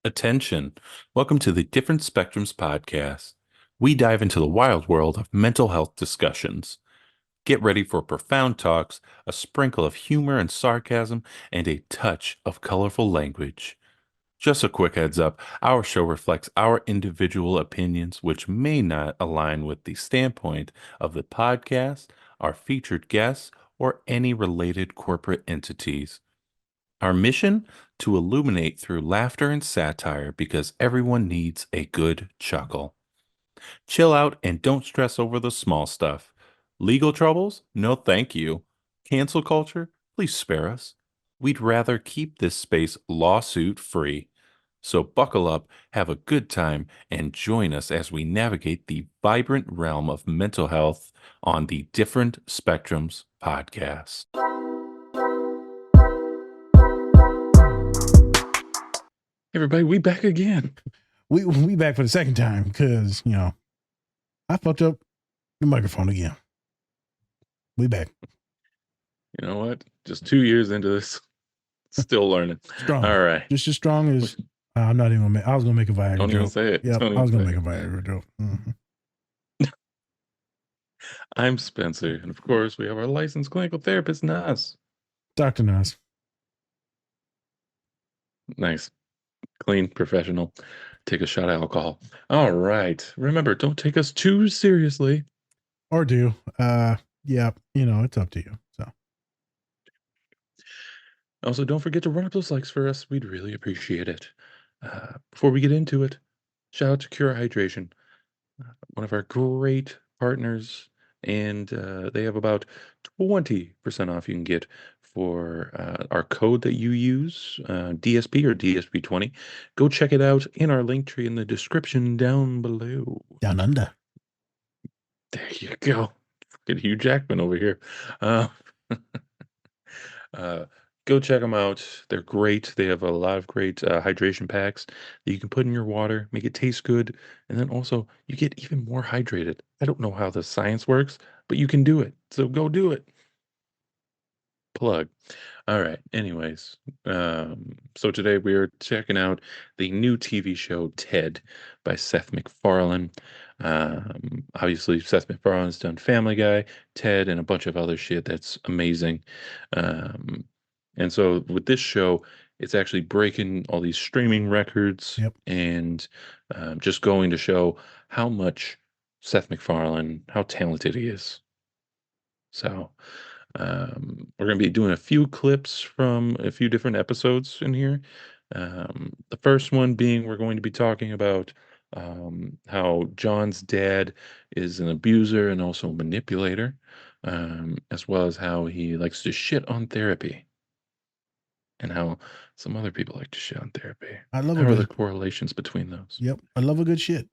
Attention. Welcome to the Different Spectrums podcast. We dive into the wild world of mental health discussions. Get ready for profound talks, a sprinkle of humor and sarcasm, and a touch of colorful language. Just a quick heads up, our show reflects our individual opinions, which may not align with the standpoint of the podcast, our featured guests, or any related corporate entities. Our mission? To illuminate through laughter and satire because everyone needs a good chuckle. Chill out and don't stress over the small stuff. Legal troubles? No, thank you. Cancel culture? Please spare us. We'd rather keep this space lawsuit free. So buckle up, have a good time, and join us as we navigate the vibrant realm of mental health on the Different Spectrums podcast. Everybody, we back again. We back for the second time because, I fucked up the microphone again. We back. You know what? Just 2 years into this, still learning. Strong. All right. Just as strong as I'm not even gonna I was gonna make a Viagra Don't joke. even say it. Yeah, I was gonna make a Viagra joke. Mm-hmm. I'm Spencer, and of course, we have our licensed clinical therapist, Nas. Dr. Nas. Nice. Clean, professional. Take a shot of alcohol. All right. Remember, don't take us too seriously. Or do. Yeah, it's up to you. So also, don't forget to run up those likes for us. We'd really appreciate it. Before we get into it, shout out to Cure Hydration, one of our great partners, and they have about 20% off you can get for our code that you use, DSP or DSP20. Go check it out in our link tree in the description down below. Down under. There you go. Get Hugh Jackman over here. Go check them out. They're great. They have a lot of great hydration packs that you can put in your water, make it taste good, and then also you get even more hydrated. I don't know how the science works, but you can do it. So go do it. Plug. All right. Anyways, so today we are checking out the new TV show Ted by Seth MacFarlane. Obviously, Seth MacFarlane's done Family Guy, Ted, and a bunch of other shit that's amazing. And so with this show, it's actually breaking all these streaming records. Yep. And just going to show how much Seth MacFarlane, how talented he is. So we're going to be doing a few clips from a few different episodes in here. The first one being we're going to be talking about how John's dad is an abuser and also a manipulator, as well as how he likes to shit on therapy and how some other people like to shit on therapy. I love how are the correlations between those? Yep. I love a good shit.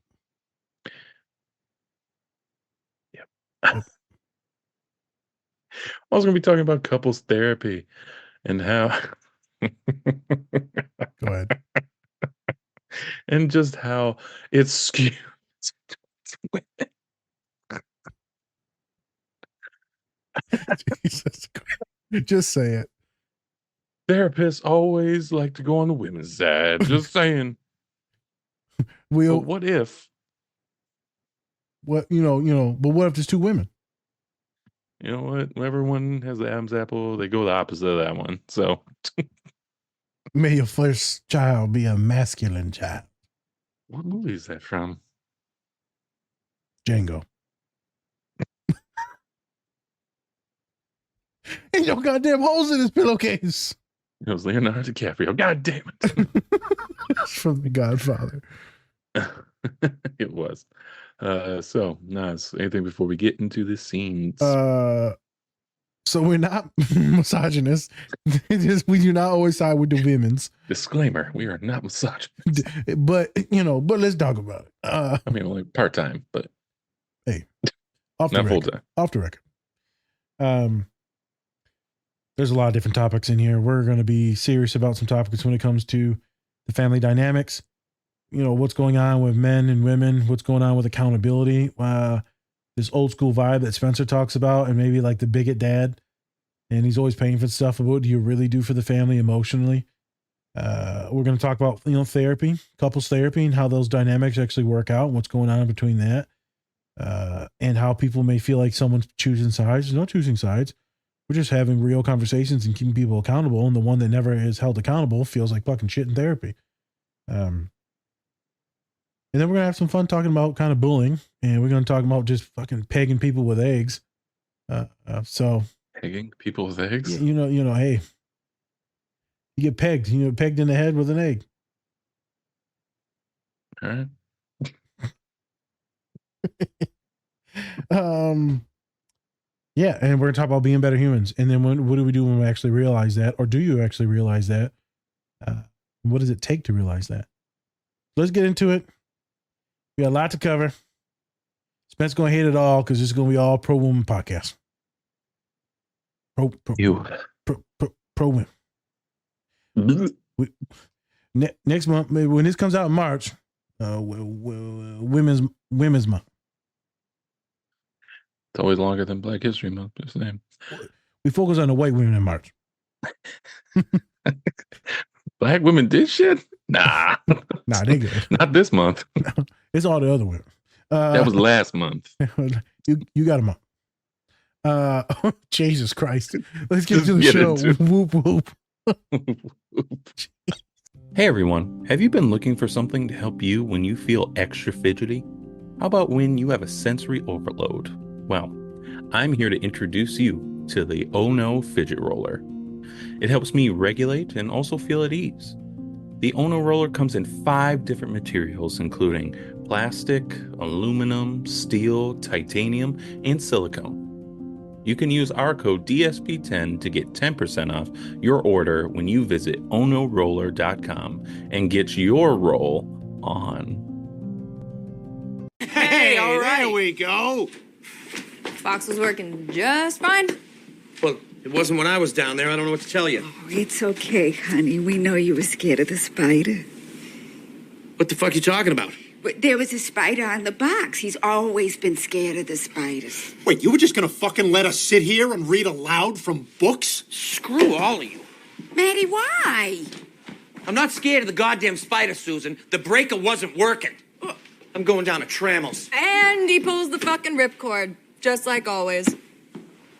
Yep. I was going to be talking about couples therapy and how Go ahead. and just how it's skewed towards Jesus Christ. Just say it. therapists always like to go on the women's side. Just saying. But what if? But what if there's two women? You know what? Everyone has the Adam's apple. They go the opposite of that one. So may your first child be a masculine child. What movie is that from? Django. Ain't no goddamn holes in this pillowcase. It was Leonardo DiCaprio. God damn it. It's from The Godfather. It was. So, Nas, anything before we get into the scenes? So we're not misogynist. We do not always side with the women's. Disclaimer: we are not misogynist. But let's talk about it. I mean, only part time, but hey, off the not full record. time. Off the record. There's a lot of different topics in here. We're going to be serious about some topics when it comes to the family dynamics. What's going on with men and women. What's going on with accountability. This old school vibe that Spencer talks about, and maybe like the bigot dad, and he's always paying for stuff. What do you really do for the family emotionally? We're going to talk about, therapy, couples therapy, and how those dynamics actually work out and what's going on between that. And how people may feel like someone's choosing sides. There's no choosing sides. We're just having real conversations and keeping people accountable. And the one that never is held accountable feels like fucking shit in therapy. And then we're going to have some fun talking about kind of bullying. And we're going to talk about just fucking pegging people with eggs. So Pegging people with eggs? Hey, you get pegged, pegged in the head with an egg. All right. Yeah, and we're gonna talk about being better humans. And then what do we do when we actually realize that? Or do you actually realize that? What does it take to realize that? Let's get into it. We got a lot to cover. Spencer's gonna hate it all because it's gonna be all pro woman podcast. Pro women. Next month, maybe when this comes out in March, women's month. It's always longer than Black History Month. Just name. We focus on the white women in March. Black women did shit? Nah. Nah, they good. Not this month. It's all the other women. That was last month. You got a month. Jesus Christ. Let's get to the show. Whoop, whoop. Hey everyone, have you been looking for something to help you when you feel extra fidgety? How about when you have a sensory overload? Well, I'm here to introduce you to the Oh No Fidget Roller. It helps me regulate and also feel at ease. The Oh No Roller comes in 5 different materials, including plastic, aluminum, steel, titanium, and silicone. You can use our code DSP10 to get 10% off your order when you visit onoroller.com and get your roll on. Hey, all right. There we go. Box was working just fine. Well, it wasn't when I was down there. I don't know what to tell you. Oh, it's okay, honey. We know you were scared of the spider. What the fuck are you talking about? But there was a spider on the box. He's always been scared of the spiders. Wait, you were just gonna fucking let us sit here and read aloud from books? Screw all of you. Maddie, why? I'm not scared of the goddamn spider, Susan. The breaker wasn't working. I'm going down to Trammell's. And he pulls the fucking ripcord, just like always.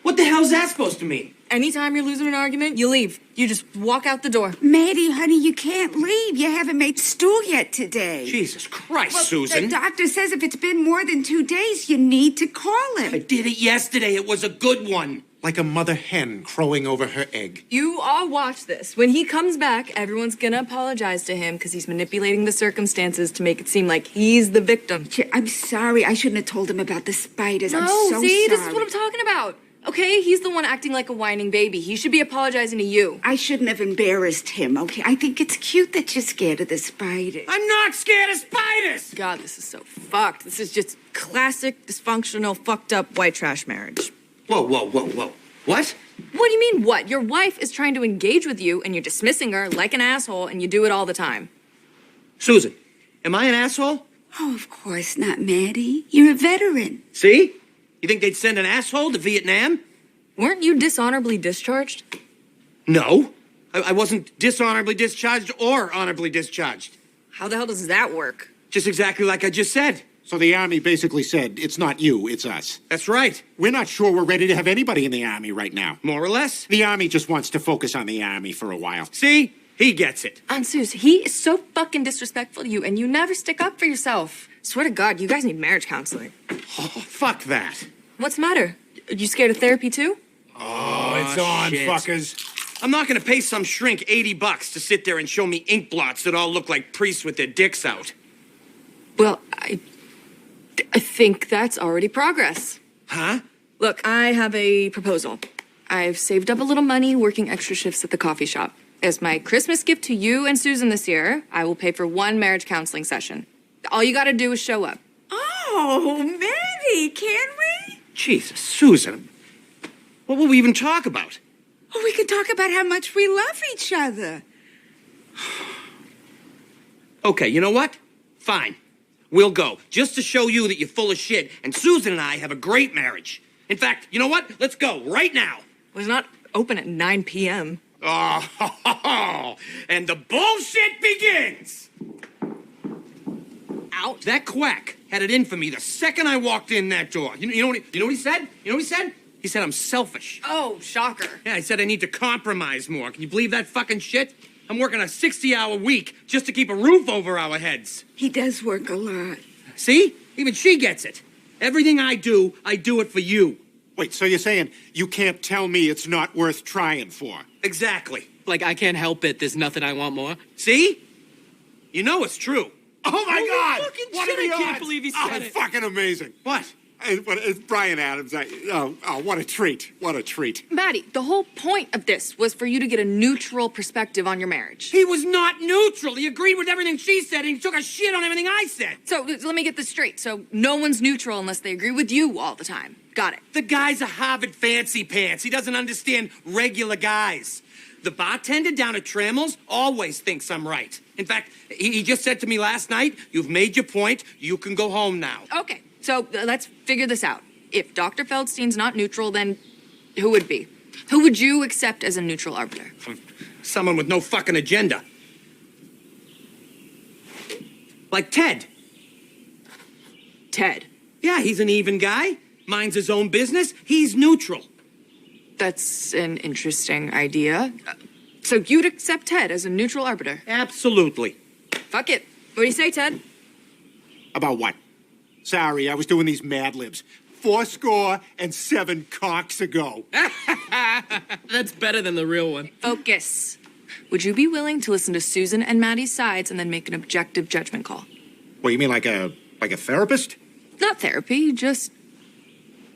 What the hell's that supposed to mean? Anytime you're losing an argument, you leave. You just walk out the door. Maddie, honey, you can't leave. You haven't made stew yet today. Jesus Christ, Well, Susan. the doctor says if it's been more than 2 days, you need to call him. I did it yesterday. It was a good one. Like a mother hen crowing over her egg. You all watch this. When he comes back, everyone's gonna apologize to him because he's manipulating the circumstances to make it seem like he's the victim. I'm sorry. I shouldn't have told him about the spiders. I'm No, so see, sorry. this is what I'm talking about. Okay, he's the one acting like a whining baby. He should be apologizing to you. I shouldn't have embarrassed him, okay? I think it's cute that you're scared of the spiders. I'm not scared of spiders. God, this is so fucked. This is just classic, dysfunctional, fucked up white trash marriage. Whoa. What? What do you mean, what? Your wife is trying to engage with you, and you're dismissing her like an asshole, and you do it all the time. Susan, am I an asshole? Oh, of course not, Maddie. You're a veteran. See? You think they'd send an asshole to Vietnam? Weren't you dishonorably discharged? No. I wasn't dishonorably discharged or honorably discharged. How the hell does that work? Just exactly like I just said. So the Army basically said, it's not you, it's us. That's right. We're not sure we're ready to have anybody in the Army right now. More or less. The Army just wants to focus on the Army for a while. See? He gets it. Aunt Suze, he is so fucking disrespectful to you, and you never stick up for yourself. Swear to God, you guys need marriage counseling. Oh, fuck that. What's the matter? Are you scared of therapy too? Oh, it's on, shit. fuckers. I'm not gonna pay some shrink $80 to sit there and show me ink blots that all look like priests with their dicks out. Well, I think that's already progress. Huh? Look, I have a proposal. I've saved up a little money working extra shifts at the coffee shop. As my Christmas gift to you and Susan this year, I will pay for 1 marriage counseling session. All you gotta do is show up. Oh, Maddie, can we? Jesus, Susan. What will we even talk about? Oh, we can talk about how much we love each other. Okay, you know what? Fine. We'll go, just to show you that you're full of shit, and Susan and I have a great marriage. In fact, you know what? Let's go, right now. Well, it's not open at 9 p.m. Oh, and the bullshit begins. Out. That quack had it in for me the second I walked in that door. You know what he said? You know what he said? He said I'm selfish. Oh, shocker. Yeah, I said I need to compromise more. Can you believe that fucking shit? I'm working a 60-hour week just to keep a roof over our heads. He does work a lot. See? Even she gets it. Everything I do it for you. Wait, so you're saying you can't tell me it's not worth trying for? Exactly. Like, I can't help it. There's nothing I want more. See? You know it's true. Oh my God! fucking What shit, are the I can't odds? believe he Oh, said it's it. fucking amazing. What? It's Brian Adams. What a treat. What a treat. Maddie, the whole point of this was for you to get a neutral perspective on your marriage. He was not neutral. He agreed with everything she said, and he took a shit on everything I said. So let me get this straight. So no one's neutral unless they agree with you all the time. Got it. The guy's a Harvard fancy pants. He doesn't understand regular guys. The bartender down at Trammell's always thinks I'm right. In fact, he just said to me last night, "You've made your point. You can go home now." Okay, so let's figure this out. If Dr. Feldstein's not neutral, then who would be? Who would you accept as a neutral arbiter? Someone with no fucking agenda. Like Ted. Ted. Yeah, he's an even guy. Minds his own business. He's neutral. That's an interesting idea. So you'd accept Ted as a neutral arbiter? Absolutely. Fuck it. What do you say, Ted? About what? Sorry, I was doing these Mad Libs. 407 cocks ago. That's better than the real one. Focus. Would you be willing to listen to Susan and Maddie's sides and then make an objective judgment call? What, you mean like a therapist? Not therapy, just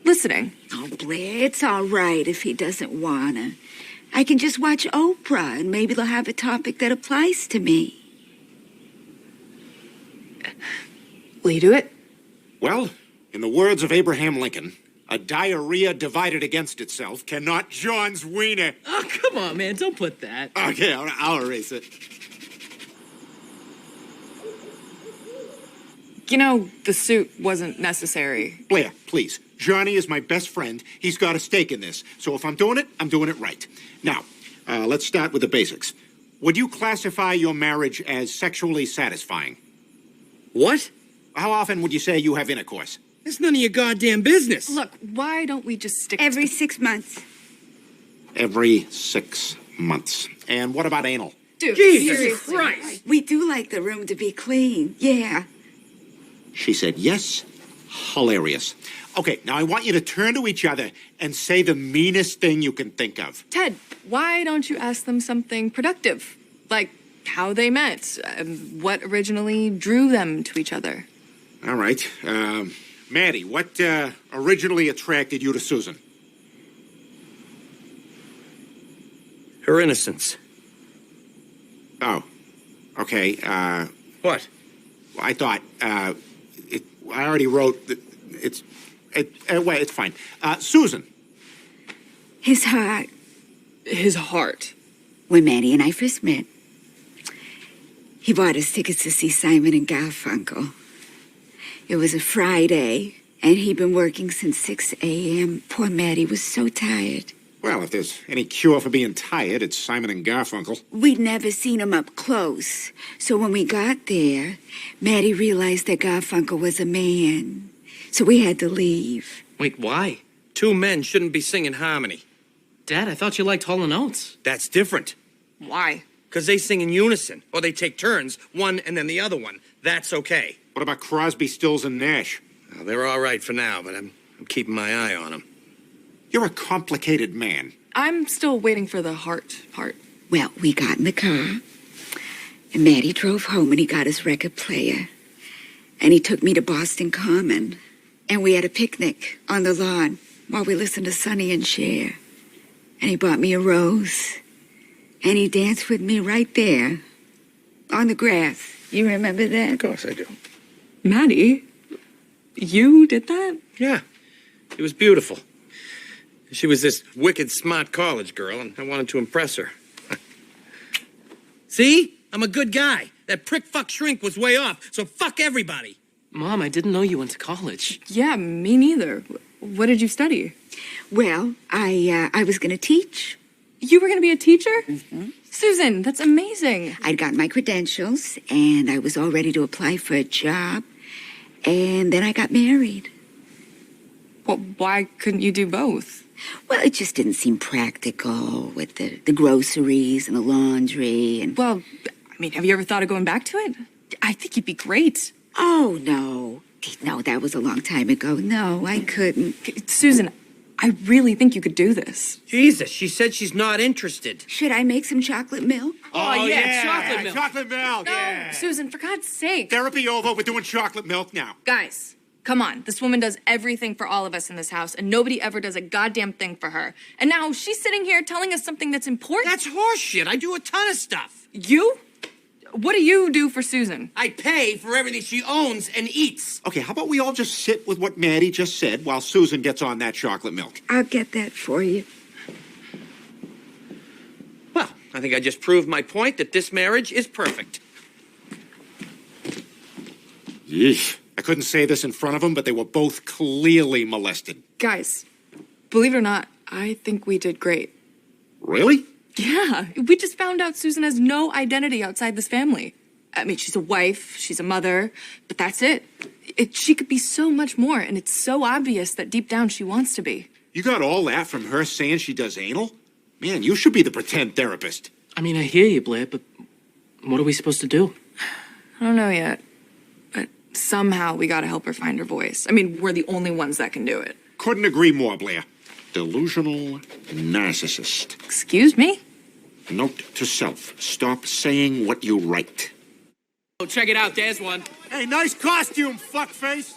listening. Oh, Blair, it's all right if he doesn't wanna. I can just watch Oprah, and maybe they'll have a topic that applies to me. Will you do it? Well, in the words of Abraham Lincoln, a diarrhea divided against itself cannot John's wiener. Oh, come on, man. Don't put that. Okay, I'll erase it. You know, the suit wasn't necessary. Blair, please. Johnny is my best friend. He's got a stake in this. So if I'm doing it right. Now, let's start with the basics. Would you classify your marriage as sexually satisfying? What? How often would you say you have intercourse? It's none of your goddamn business. Look, why don't we just stick Every to... 6 months. Every 6 months. And what about anal? Dude, Jesus seriously. Christ. We do like the room to be clean. Yeah. She said yes. Hilarious. Okay, now I want you to turn to each other and say the meanest thing you can think of. Ted, why don't you ask them something productive? Like how they met, what originally drew them to each other. All right. Maddie, what originally attracted you to Susan? Her innocence. Oh, okay. What? I thought I already wrote that well, it's fine. Susan. His heart. His heart. When Maddie and I first met, he bought us tickets to see Simon and Garfunkel. It was a Friday, and he'd been working since 6 a.m. Poor Maddie was so tired. Well, if there's any cure for being tired, it's Simon and Garfunkel. We'd never seen him up close, so when we got there, Maddie realized that Garfunkel was a man. So we had to leave. Wait, why? Two men shouldn't be singing harmony. Dad, I thought you liked Hall & Oates. That's different. Why? Because they sing in unison, or they take turns, one and then the other one. That's okay. What about Crosby, Stills, and Nash? Well, they're all right for now, but I'm keeping my eye on them. You're a complicated man. I'm still waiting for the heart part. Well, we got in the car, and Maddie drove home, and he got his record player. And he took me to Boston Common, and we had a picnic on the lawn while we listened to Sonny and Cher. And he bought me a rose, and he danced with me right there on the grass. You remember that? Of course I do. Maddie, you did that? Yeah, it was beautiful. She was this wicked smart college girl, and I wanted to impress her. See? I'm a good guy. That prick fuck shrink was way off, so fuck everybody. Mom, I didn't know you went to college. Yeah, me neither. What did you study? Well, I was going to teach You were going to be a teacher? Susan, that's amazing. I'd got my credentials, and I was all ready to apply for a job. And then I got married. Well, why couldn't you do both? Well, it just didn't seem practical with the groceries and the laundry and... Well, I mean, have you ever thought of going back to it? I think you'd be great. Oh, no. No, that was a long time ago. No, I couldn't. Susan, I really think you could do this. Jesus, she said she's not interested. Should I make some chocolate milk? Oh, yeah, chocolate milk. Chocolate milk. No, Yeah. Susan, for God's sake. Therapy over. We're doing chocolate milk now. Guys, come on. This woman does everything for all of us in this house, and nobody ever does a goddamn thing for her. And now she's sitting here telling us something that's important. That's horseshit. I do a ton of stuff. You? What do you do for Susan? I pay for everything she owns and eats. Okay, how about we all just sit with what Maddie just said while Susan gets on that chocolate milk? I'll get that for you. Well, I think I just proved my point that this marriage is perfect. Yeesh. I couldn't say this in front of them, but they were both clearly molested. Guys, believe it or not, I think we did great. Really? Yeah, we just found out Susan has no identity outside this family. I mean, she's a wife, she's a mother, but that's it. She could be so much more, and it's so obvious that deep down she wants to be. You got all that from her saying she does anal? Man, you should be the pretend therapist. I mean, I hear you, Blair, but what are we supposed to do? I don't know yet, but somehow we gotta help her find her voice. I mean, we're the only ones that can do it. Couldn't agree more, Blair. Delusional narcissist. Excuse me? Note to self, stop saying what you write. Oh, check it out. There's one. Hey, nice costume, fuckface.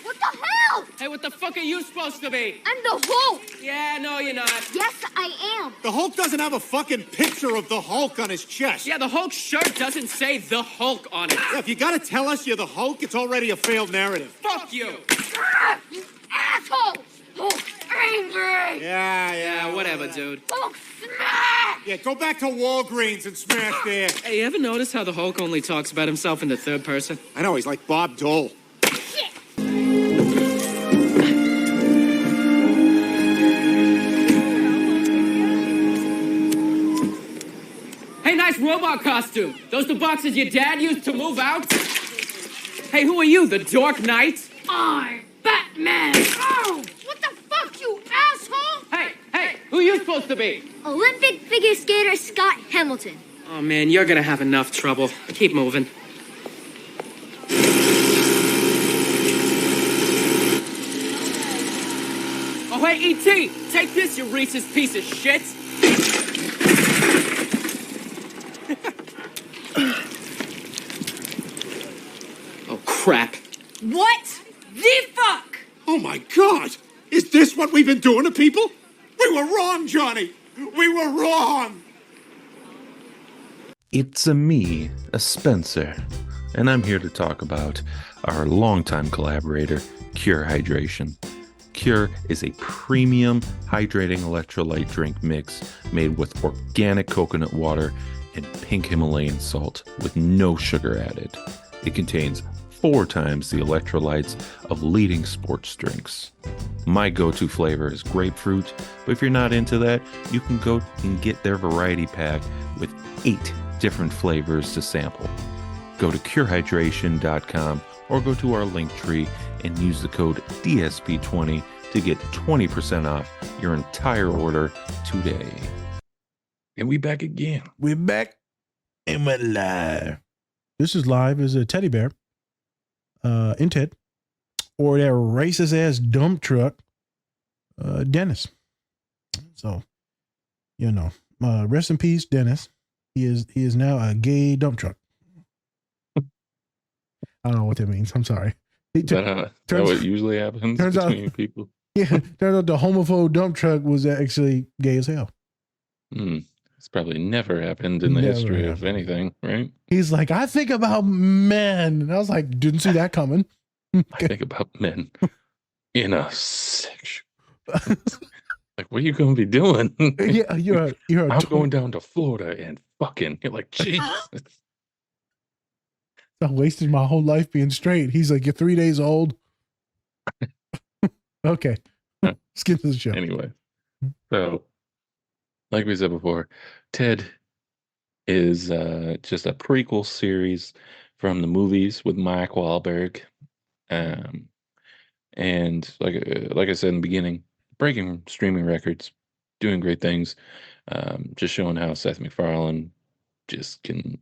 What the hell? Hey, what the fuck are you supposed to be? I'm the Hulk. Yeah, no, you're not. Yes, I am. The Hulk doesn't have a fucking picture of the Hulk on his chest. Yeah, the Hulk shirt doesn't say the Hulk on it. If you gotta tell us you're the Hulk, it's already a failed narrative. Fuck you. You asshole. Hulk's angry. Yeah, Whatever, dude. Hulk smack. Yeah, go back to Walgreens and smash there. Hey, you ever notice how the Hulk only talks about himself in the third person? I know, he's like Bob Dole. Shit. Hey, nice robot costume. Those the boxes your dad used to move out? Hey, who are you, the Dark Knight? I'm Batman. Oh, what the fuck, you asshole? Hey, who you supposed to be? Olympic figure skater Scott Hamilton. Oh, man, you're gonna have enough trouble. Keep moving. Oh, hey, E.T., take this, you Reese's piece of shit. Oh, crap. What the fuck? Oh my God! Is this what we've been doing to people? We were wrong, Johnny! We were wrong! It's me, a Spencer, and I'm here to talk about our longtime collaborator, Cure Hydration. Cure is a premium hydrating electrolyte drink mix made with organic coconut water and pink Himalayan salt with no sugar added. It contains 4 times the electrolytes of leading sports drinks. My go-to flavor is grapefruit, but if you're not into that, you can go and get their variety pack with 8 different flavors to sample. Go to curehydration.com or go to our link tree and use the code DSP20 to get 20% off your entire order today. And we back again. We're back and we're live. This is live as a teddy bear in Ted, or that racist ass dump truck, Dennis. So, you know, rest in peace, Dennis. He is now a gay dump truck. I don't know what that means. I'm sorry. Is that what usually happens between people? Yeah, turns out the homophobe dump truck was actually gay as hell. It's probably never happened in the history of anything, right? He's like, I think about men. And I was like, didn't see that coming. I think about men in a sexual. Like, what are you going to be doing? Yeah, you're. I'm going down to Florida and fucking. You're like, Jesus. I wasted my whole life being straight. He's like, you're 3 days old. Okay, let's get to the show. Anyway, so like we said before, Ted is just a prequel series from the movies with Mark Wahlberg. Um, and like I said in the beginning, breaking streaming records, doing great things, just showing how Seth MacFarlane just can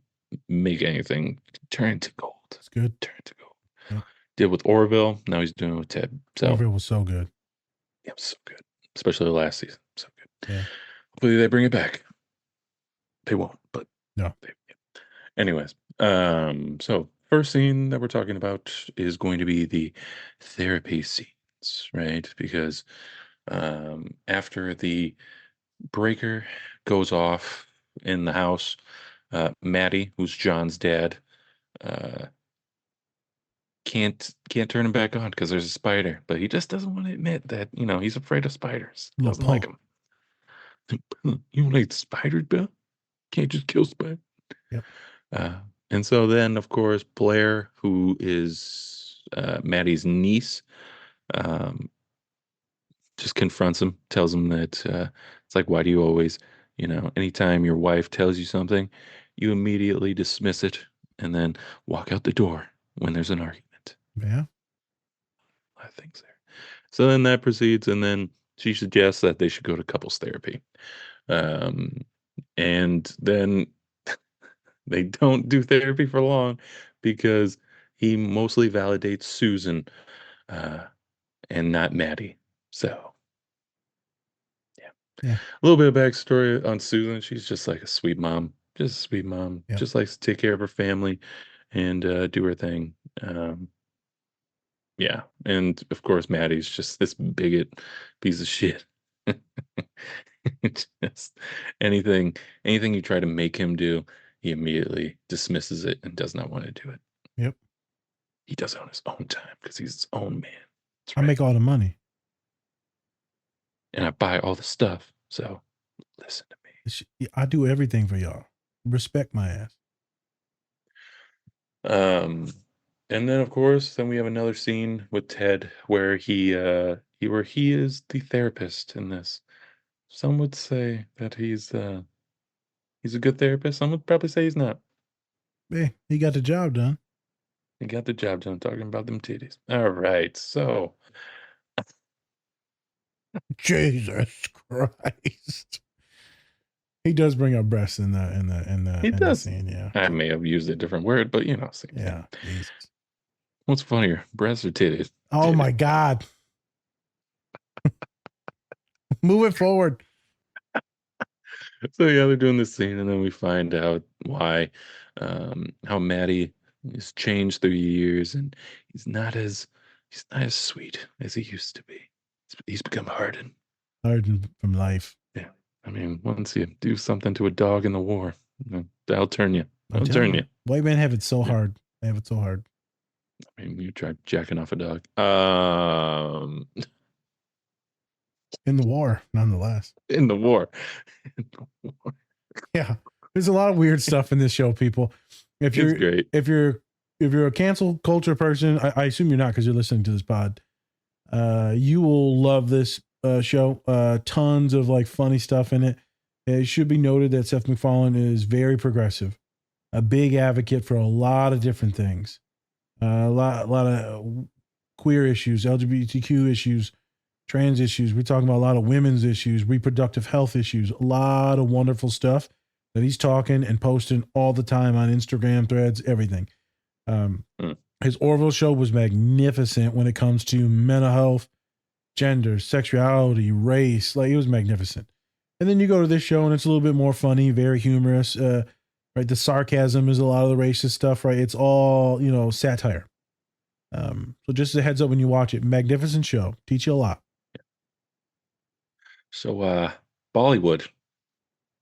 make anything turn to gold. It's good. Turn to gold. Yep. Did with Orville, now he's doing it with Ted. So Orville was so good. yeah, so good, especially the last season. So good. Yeah. Hopefully they bring it back. They won't, but No. anyways, so first scene that we're talking about is going to be the therapy scenes, right? Because after the breaker goes off in the house, Maddie, who's John's dad, uh, can't turn him back on because there's a spider, but he just doesn't want to admit that he's afraid of spiders. Little Doesn't like punk. them. You like spiders, Bill? Can't just kill spiders. Yep. And so then, of course, Blair, who is Maddie's niece, um, just confronts him, tells him that it's like, why do you always, anytime your wife tells you something, you immediately dismiss it and then walk out the door when there's an argument. Yeah. I think so. So then that proceeds, and then she suggests that they should go to couples therapy. And then they don't do therapy for long because he mostly validates Susan and not Maddie. So, Yeah. a little bit of backstory on Susan. She's just like a sweet mom, just a sweet mom, Yep. just likes to take care of her family and do her thing. Yeah. And of course, Maddie's just this bigot piece of shit. Just anything you try to make him do, he immediately dismisses it and does not want to do it. Yep. He does it on his own time because he's his own man. That's I right. make all the money. And I buy all the stuff. So listen to me. I do everything for y'all. Respect my ass. And then of course, then we have another scene with Ted where he is the therapist in this. Some would say that he's a good therapist. Some would probably say he's not. Hey, he got the job done. He got the job done talking about them titties. All right, so Jesus Christ. He does bring up breasts in the he does. scene, yeah. I may have used a different word, but same Yeah. thing. Jesus. What's funnier, breasts or titties? Oh Titties. my God. Move it forward. So yeah, they're doing this scene, and then we find out why, how Maddie has changed through the years, and he's not as sweet as he used to be. He's become hardened. Hardened from life. Yeah, I mean, once you do something to a dog in the war, that'll turn you. That'll turn you. White men have it so hard. They have it so hard. I mean, you tried jacking off a dog. In the war, nonetheless. In the war. Yeah. There's a lot of weird stuff in this show, people. It's great. If you're a cancel culture person, I assume you're not because you're listening to this pod. You will love this show. Tons of like funny stuff in it. It should be noted that Seth MacFarlane is very progressive, a big advocate for a lot of different things, a lot of queer issues, LGBTQ issues, trans issues. We're talking about a lot of women's issues, reproductive health issues, a lot of wonderful stuff that he's talking and posting all the time on Instagram, Threads, everything. His Orville show was magnificent when it comes to mental health, gender, sexuality, race. Like, it was magnificent. And then you go to this show and it's a little bit more funny, very humorous. Right, the sarcasm is a lot of the racist stuff. Right, it's all satire. So just a heads up when you watch it, magnificent show, teach you a lot. So, Bollywood,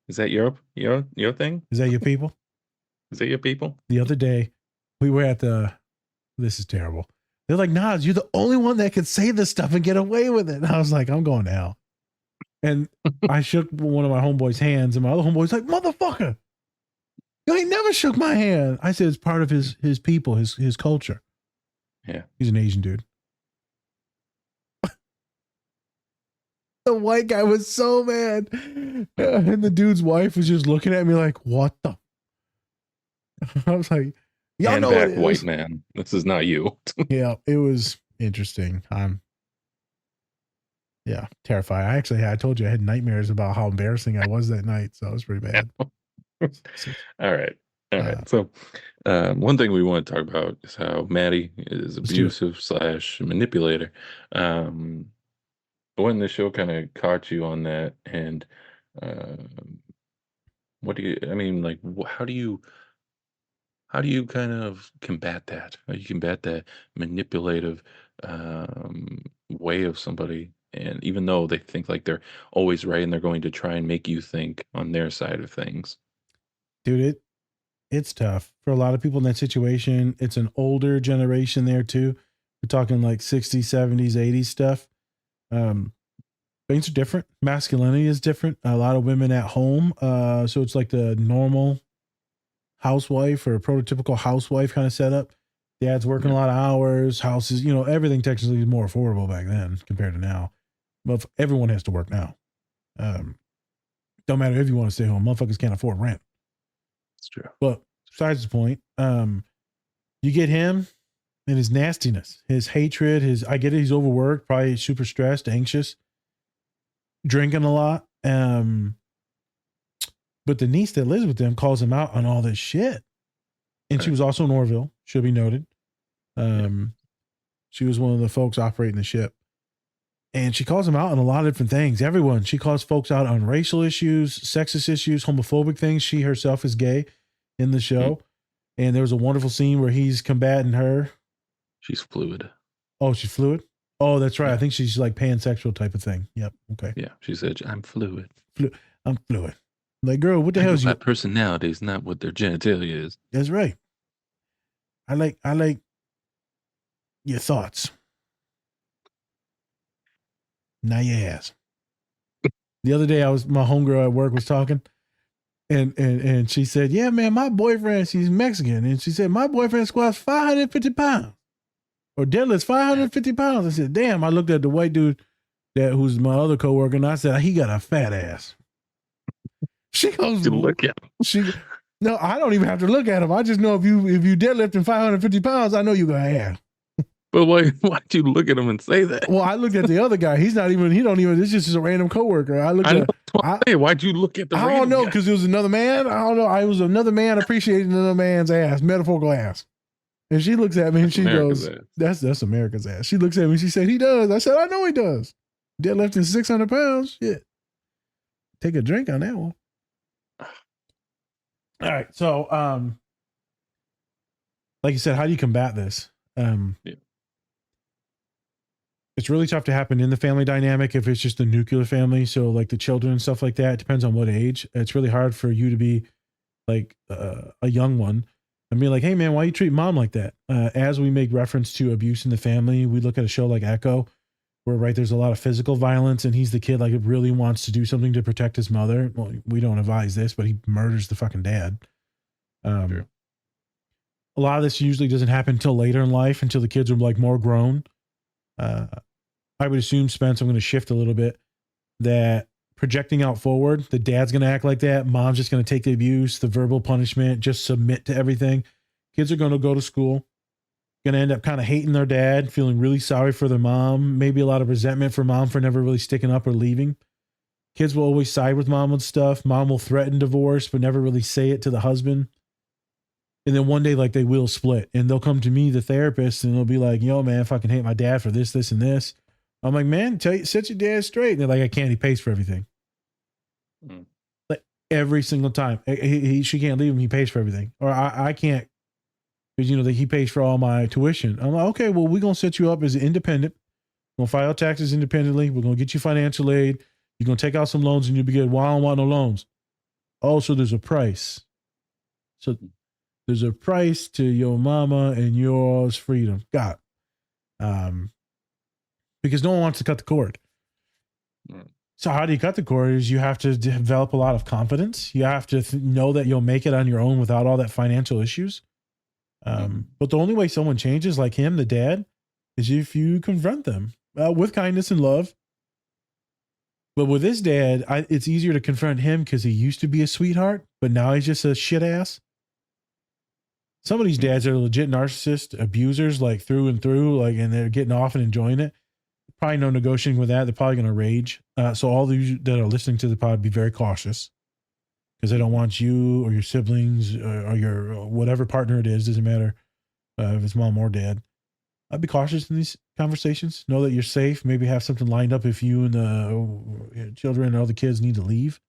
is that your thing? Is that your people? Is that your people? The other day, we were at this is terrible. They're like, Nas, you're the only one that could say this stuff and get away with it. And I was like, I'm going to hell. And I shook one of my homeboys' hands, and my other homeboy's like, motherfucker, you ain't never shook my hand. I said, it's part of his people, his culture. Yeah. He's an Asian dude. The white guy was so mad. And the dude's wife was just looking at me like, what the? I was like, y'all Hand know what back, it white is. man. This is not you. Yeah, it was interesting. Yeah, terrified. I told you I had nightmares about how embarrassing I was that night. So it was pretty bad. All right. All right. So, one thing we want to talk about is how Maddie is Let's do it. abusive slash manipulator. When the show kind of caught you on that, and what do you? I mean, like, how do you kind of combat that? How do you combat that manipulative way of somebody? And even though they think like they're always right, and they're going to try and make you think on their side of things. Dude, it's tough for a lot of people in that situation. It's an older generation there too. We're talking like 60s, 70s, 80s stuff. Um, Things are different. Masculinity is different. A lot of women at home. So it's like the normal housewife or prototypical housewife kind of setup. Dad's working a Yeah. lot of hours, houses, everything technically is more affordable back then compared to now. But everyone has to work now. Don't matter if you want to stay home. Motherfuckers can't afford rent. It's true. But besides the point, you get him and his nastiness, his hatred, I get it, he's overworked, probably super stressed, anxious, drinking a lot. But the niece that lives with them calls him out on all this shit. And she was also in Orville, should be noted. She was one of the folks operating the ship. And she calls him out on a lot of different things. Everyone. She calls folks out on racial issues, sexist issues, homophobic things. She herself is gay in the show. And there was a wonderful scene where he's combating her. She's fluid. Oh, she's fluid? Oh, that's right. I think she's like pansexual type of thing. Yep. Okay. Yeah. She said, I'm fluid. I'm fluid. Like, girl, what the hell is my you? personality is not what their genitalia is. That's right. I like your thoughts. Not your ass. The other day my homegirl at work was talking and she said, yeah, man, my boyfriend, she's Mexican. And she said, my boyfriend squats 550 pounds or deadlifts 550 pounds. I said, damn, I looked at the white dude who's my other coworker and I said, he got a fat ass. She goes, look at him. No, I don't even have to look at him. I just know if you deadlifting 550 pounds, I know you got ass. But why'd you look at him and say that? Well, I looked at the other guy. He don't even, it's just a random coworker. Why'd you look at the I don't know, because it was another man. I don't know. I was another man appreciating another man's ass, metaphorical ass. And she looks at me and she goes, that's America's ass. She looks at me and she said, he does. I said, I know he does. Deadlifting 600 pounds. Shit. Take a drink on that one. All right. So, like you said, how do you combat this? It's really tough to happen in the family dynamic if it's just a nuclear family. So like the children and stuff like that, it depends on what age. It's really hard for you to be like a young one and be like, hey man, why you treat mom like that? As we make reference to abuse in the family, we look at a show like Echo where there's a lot of physical violence and he's the kid like really wants to do something to protect his mother. Well, we don't advise this, but he murders the fucking dad. A lot of this usually doesn't happen until later in life, until the kids are like more grown. I would assume, Spence, I'm going to shift a little bit, that projecting out forward, the dad's going to act like that. Mom's just going to take the abuse, the verbal punishment, just submit to everything. Kids are going to go to school, going to end up kind of hating their dad, feeling really sorry for their mom, maybe a lot of resentment for mom for never really sticking up or leaving. Kids will always side with mom with stuff. Mom will threaten divorce, but never really say it to the husband. And then one day, like, they will split and they'll come to me, the therapist, and they'll be like, yo, man, I fucking hate my dad for this, this, and this. I'm like, man, set your dad straight. And they're like, I can't. He pays for everything. Like every single time. She can't leave him. He pays for everything. Or I can't, because, he pays for all my tuition. I'm like, okay, well, we're going to set you up as an independent. We're going to file taxes independently. We're going to get you financial aid. You're going to take out some loans and you'll be good. Well, I don't want no loans. Also, there's a price. So there's a price to your mama and yours freedom. God. Because no one wants to cut the cord. So how do you cut the cord is you have to develop a lot of confidence. You have to know that you'll make it on your own without all that financial issues. But the only way someone changes like him, the dad, is if you confront them with kindness and love. But with his dad, it's easier to confront him because he used to be a sweetheart, but now he's just a shit ass. Some of these dads are legit narcissists, abusers, like through and through, like, and they're getting off and enjoying it. Probably no negotiating with that. They're probably going to rage. So all these that are listening to the pod, be very cautious because they don't want you or your siblings or your whatever partner it is. Doesn't matter if it's mom or dad. I'd be cautious in these conversations. Know that you're safe. Maybe have something lined up if you and the children and other kids need to leave.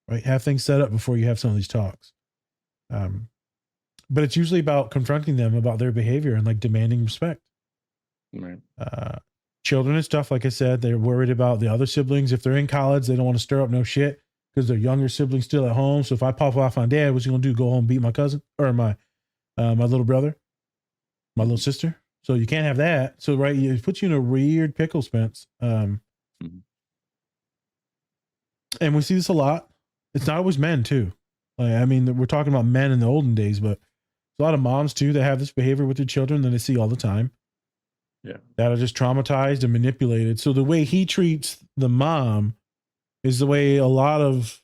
Right? Have things set up before you have some of these talks. But it's usually about confronting them about their behavior and like demanding respect. Right. Children and stuff, like I said, they're worried about the other siblings. If they're in college, they don't want to stir up no shit because their younger siblings still at home. So if I pop off on dad, what's he gonna do? Go home and beat my cousin or my little brother, my little sister? So you can't have that. So right, it puts you in a weird pickle, Spence. And we see this a lot. It's not always men too. I mean, we're talking about men in the olden days, but there's a lot of moms too that have this behavior with their children that I see all the time. Yeah. That are just traumatized and manipulated. So the way he treats the mom is the way a lot of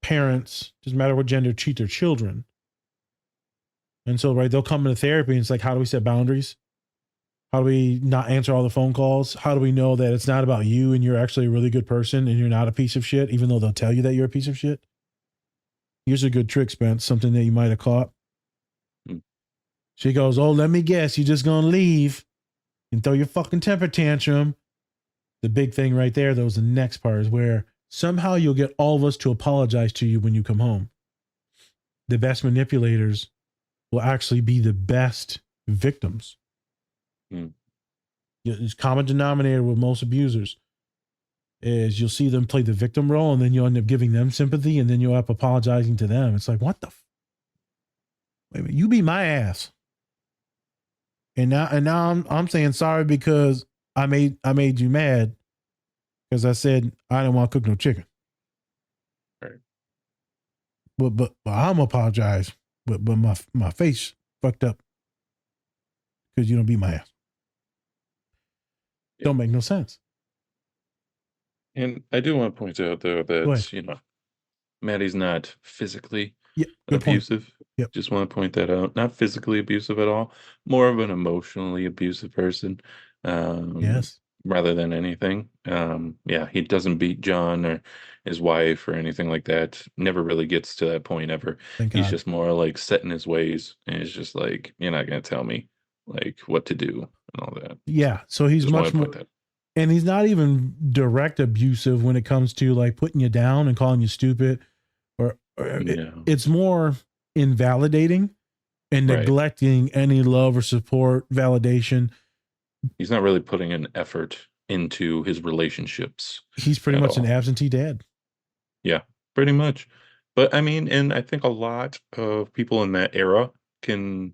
parents, doesn't matter what gender, treat their children. And so, right, they'll come into therapy and it's like, how do we set boundaries? How do we not answer all the phone calls? How do we know that it's not about you and you're actually a really good person and you're not a piece of shit, even though they'll tell you that you're a piece of shit? Here's a good trick, Spence, something that you might have caught. She goes, oh, let me guess, you're just going to leave and throw your fucking temper tantrum. The big thing right there, though, is the next part is where somehow you'll get all of us to apologize to you when you come home. The best manipulators will actually be the best victims. It's common denominator with most abusers is you'll see them play the victim role and then you'll end up giving them sympathy and then you'll end up apologizing to them. It's like, what the wait a minute, you beat my ass. And now I'm saying sorry because I made you mad because I said I didn't want to cook no chicken. Right. But I'm apologize. But my face fucked up because you don't beat my ass. Don't make no sense. And I do want to point out though that Maddie's not physically abusive. Yep. Just want to point that out. Not physically abusive at all. More of an emotionally abusive person. Yes. Rather than anything. He doesn't beat John or his wife or anything like that. Never really gets to that point ever. Thank He's God. just more like set in his ways and it's just like, you're not gonna tell me like what to do and all that. Yeah. So he's Just much want to more, point that. and he's not even direct abusive when it comes to like putting you down and calling you stupid or No. it's more invalidating and Right. neglecting any love or support, validation. He's not really putting an effort into his relationships. He's pretty at much an all. absentee dad. Yeah, pretty much. But I mean, and I think a lot of people in that era can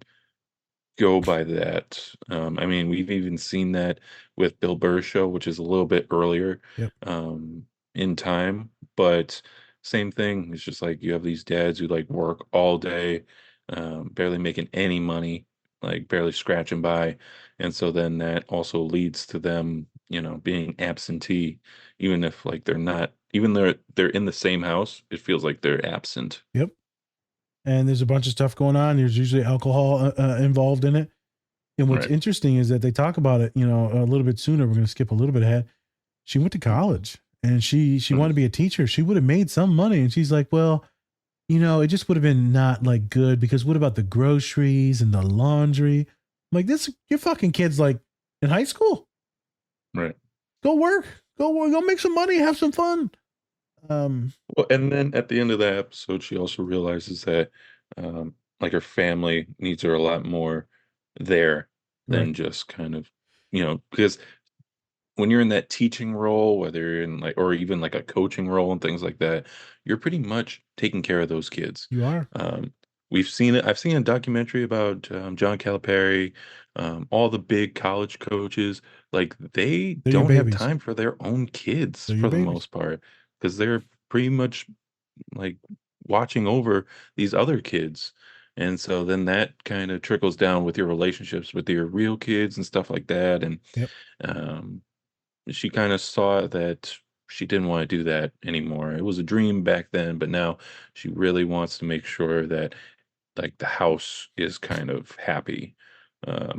go by that. I mean, we've even seen that with Bill Burr's show, which is a little bit earlier Yep. in time, but same thing. It's just like you have these dads who like work all day, barely making any money, like barely scratching by. And so then that also leads to them, being absentee, even if like they're not, even though they're in the same house, it feels like they're absent. Yep. And there's a bunch of stuff going on. There's usually alcohol involved in it. And what's Right. interesting is that they talk about it, a little bit sooner. We're going to skip a little bit ahead. She went to college and she wanted to be a teacher. She would have made some money. And she's like, well, it just would have been not like good because what about the groceries and the laundry? I'm like, your fucking kid's like in high school. Right. Go work. Go make some money. Have some fun. Well, and then at the end of that episode, she also realizes that, like her family needs her a lot more there than Right. just kind of, because when you're in that teaching role, whether you're in like, or even like a coaching role and things like that, you're pretty much taking care of those kids. You are. We've seen it. I've seen a documentary about John Calipari, all the big college coaches. Like they They're your don't have babies. time for their own kids They're your for the babies. most part because they're pretty much like watching over these other kids. And so then that kind of trickles down with your relationships with your real kids and stuff like that. And Yep. she kind of saw that she didn't want to do that anymore. It was a dream back then, but now she really wants to make sure that like the house is kind of happy.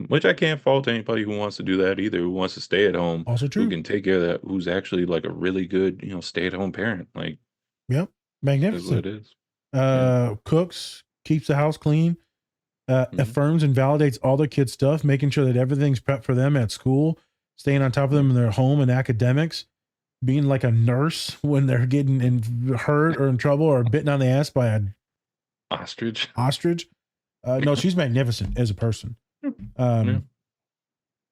Which I can't fault anybody who wants to do that either, who wants to stay at home, Also who true. can take care of that, who's actually like a really good, stay at home parent. Like, Yep. is what Magnificent. it is. Yeah. Cooks, keeps the house clean, Mhm. affirms and validates all their kids' stuff, making sure that everything's prepped for them at school, staying on top of them in their home and academics, being like a nurse when they're getting hurt or in trouble or bitten on the ass by a Ostrich. ostrich. No, she's magnificent as a person. Yeah.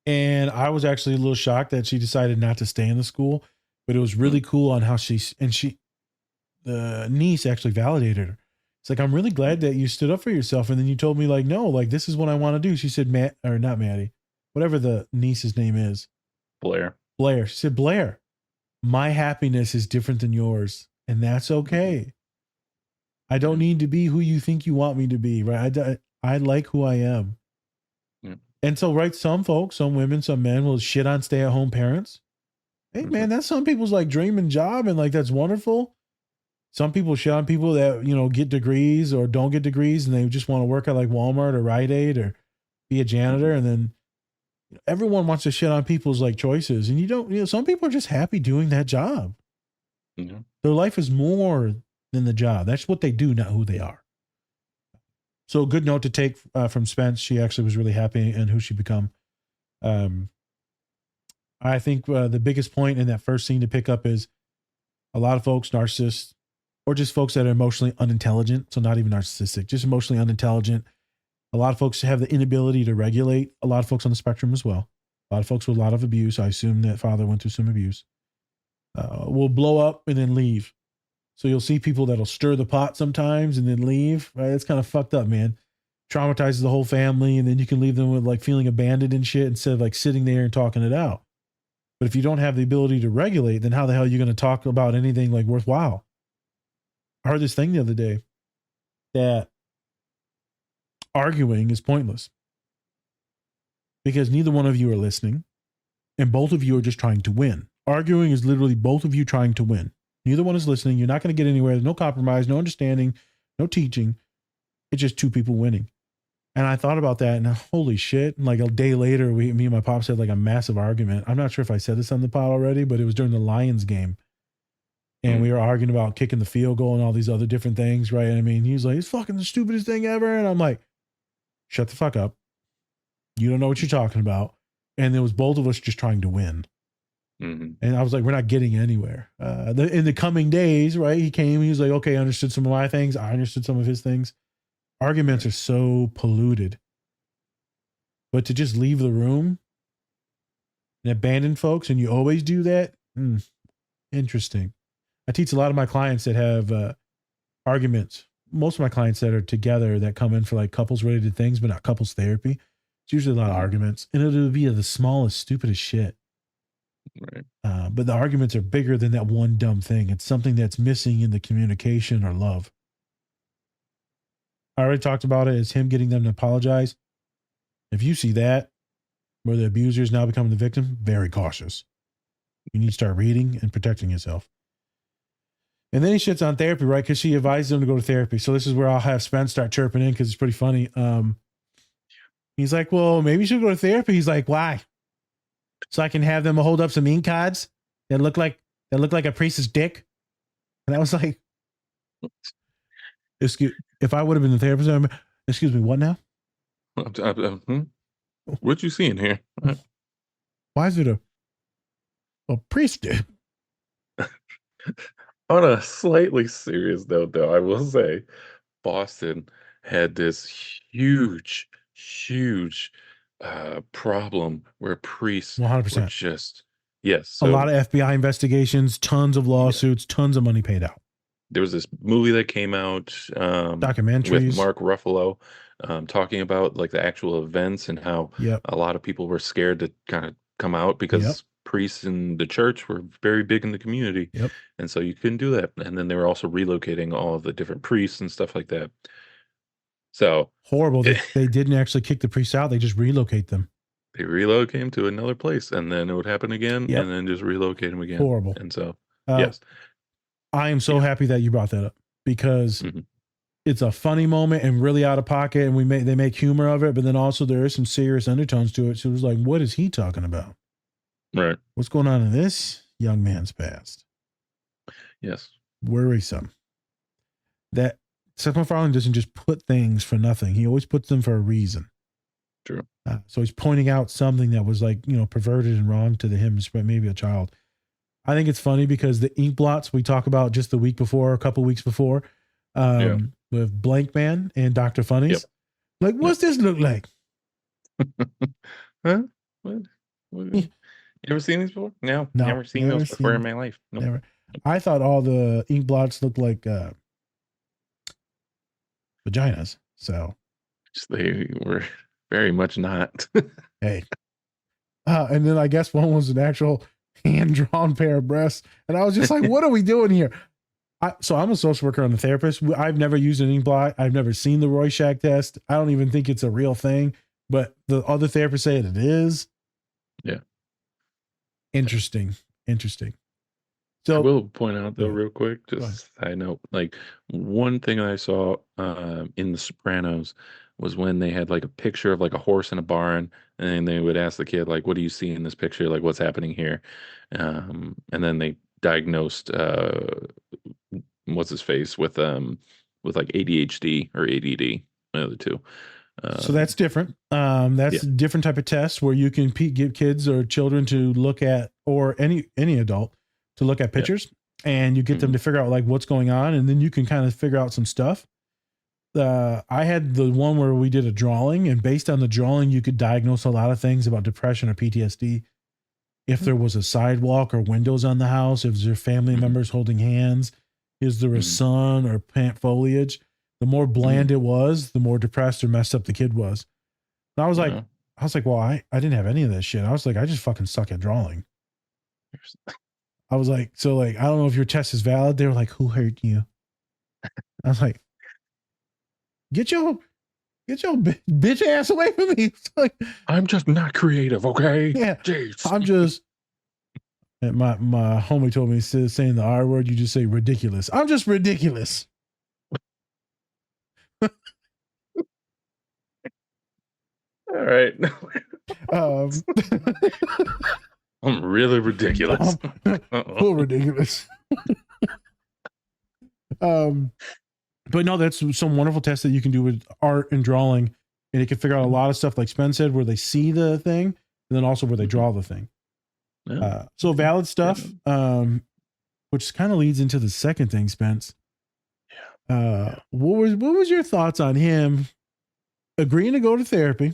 And I was actually a little shocked that she decided not to stay in the school, but it was really cool on how the niece actually validated her. It's like, I'm really glad that you stood up for yourself. And then you told me like, no, like this is what I want to do. She said, Matt, or not Maddie, whatever the niece's name is. Blair. She said, Blair, my happiness is different than yours. And that's okay. I don't need to be who you think you want me to be. Right. I like who I am. Yeah. And so, right, some folks, some women, some men will shit on stay-at-home parents. Hey, man, that's some people's like dream and job, and like that's wonderful. Some people shit on people that get degrees or don't get degrees, and they just want to work at like Walmart or Rite Aid or be a janitor. And then everyone wants to shit on people's like choices, and you don't. Some people are just happy doing that job. Yeah. Their life is more than the job. That's what they do, not who they are. So a good note to take from Spence. She actually was really happy in who she become. I think the biggest point in that first scene to pick up is a lot of folks, narcissists, or just folks that are emotionally unintelligent. So not even narcissistic, just emotionally unintelligent. A lot of folks have the inability to regulate. A lot of folks on the spectrum as well. A lot of folks with a lot of abuse. I assume that father went through some abuse. Will blow up and then leave. So you'll see people that'll stir the pot sometimes and then leave. Right? It's kind of fucked up, man. Traumatizes the whole family, and then you can leave them with like feeling abandoned and shit instead of like sitting there and talking it out. But if you don't have the ability to regulate, then how the hell are you going to talk about anything like worthwhile? I heard this thing the other day that arguing is pointless because neither one of you are listening, and both of you are just trying to win. Arguing is literally both of you trying to win. Neither one is listening. You're not going to get anywhere. There's no compromise, no understanding, no teaching. It's just two people winning. And I thought about that, and holy shit. And like a day later, me and my pops had like a massive argument. I'm not sure if I said this on the pod already, but it was during the Lions game. And we were arguing about kicking the field goal and all these other different things, right? I mean, he was like, it's fucking the stupidest thing ever. And I'm like, shut the fuck up. You don't know what you're talking about. And there was both of us just trying to win. Mm-hmm. And I was like, we're not getting anywhere. In the coming days, right? He came, he was like, okay, I understood some of my things. I understood some of his things. Arguments are so polluted. But to just leave the room and abandon folks, and you always do that? Interesting. I teach a lot of my clients that have arguments. Most of my clients that are together that come in for like couples related things, but not couples therapy. It's usually a lot of arguments. And it'll be the smallest, stupidest shit. Right. But the arguments are bigger than that one dumb thing. It's something that's missing in the communication or love. I already talked about it. It's him getting them to apologize. If you see that, where the abuser is now becoming the victim, very cautious. You need to start reading and protecting yourself. And then he shits on therapy, right? Because she advised him to go to therapy. So this is where I'll have Spence start chirping in because it's pretty funny. He's like, well, maybe you should go to therapy. He's like, why? So I can have them hold up some ink cards that look like a priest's dick. And I was like, if I would have been the therapist, excuse me, what now? What you seeing here? Why is it a priest dick? On a slightly serious note, though, I will say Boston had this huge problem where priests 100%. were just, yes. So, a lot of FBI investigations, tons of lawsuits, tons of money paid out. There was this movie that came out documentaries with Mark Ruffalo talking about like the actual events and how a lot of people were scared to kind of come out because priests in the church were very big in the community. And so you couldn't do that. And then they were also relocating all of the different priests and stuff like that. So horrible. They didn't actually kick the priests out. They just relocate them. They relocate them to another place and then it would happen again and then just relocate them again. Horrible. And so Uh, Yes. I am so Yeah. happy that you brought that up because Hmm. it's a funny moment and really out of pocket, and they make humor of it, but then also there is some serious undertones to it. So it was like, what is he talking about? Right. What's going on in this young man's past? Yes. Worrisome. That Seth MacFarlane doesn't just put things for nothing. He always puts them for a reason. True. So he's pointing out something that was like, perverted and wrong to him, but maybe a child. I think it's funny because the ink blots we talk about just the week before, a couple weeks before, Yeah. with Blank Man and Dr. Yep. Funnies. Like, Yep. what's this look like? Huh? What? You ever seen these before? No, No, never seen never those before in seen. my life. Nope. Never. I thought all the ink blots looked like vaginas. So, They were very much not. hey. And then I guess one was an actual hand drawn pair of breasts. And I was just like, what are we doing here? So I'm a social worker and a therapist. I've never used an ink blot. I've never seen the Rorschach test. I don't even think it's a real thing, but the other therapists say it is. Yeah. Interesting. I So, will point out though, ahead. real quick, Go ahead. just side note, like one thing I saw in The Sopranos was when they had like a picture of like a horse in a barn, and they would ask the kid like, "What do you see in this picture? Like, what's happening here?" And then they diagnosed what's his face with like ADHD or ADD, one of the two. So that's different. That's Yeah. a different type of test where you can give kids or children to look at, or any adult to look at pictures, and you get them Mhm. to figure out like what's going on, and then you can kind of figure out some stuff. I had the one where we did a drawing, and based on the drawing, you could diagnose a lot of things about depression or PTSD. If there was a sidewalk or windows on the house, if there family Mhm. members holding hands, is there a Mhm. sun or plant foliage? The more bland it was, the more depressed or messed up the kid was. And Yeah. I was like, well, I didn't have any of this shit. I was like, I just fucking suck at drawing. I was like, so like, I don't know if your test is valid. They were like, who hurt you? I was like, get your bitch ass away from me. It's like, I'm just not creative, okay? yeah, Jeez. I'm just. And my homie told me, instead of saying the R word, you just say ridiculous. I'm just ridiculous. All right. Um, I'm really ridiculous. full ridiculous. But no, that's some wonderful tests that you can do with art and drawing, and it can figure out a lot of stuff, like Spence said, where they see the thing, and then also where they draw the thing. Yeah. So valid stuff, which kind of leads into the second thing, Spence. What was your thoughts on him agreeing to go to therapy?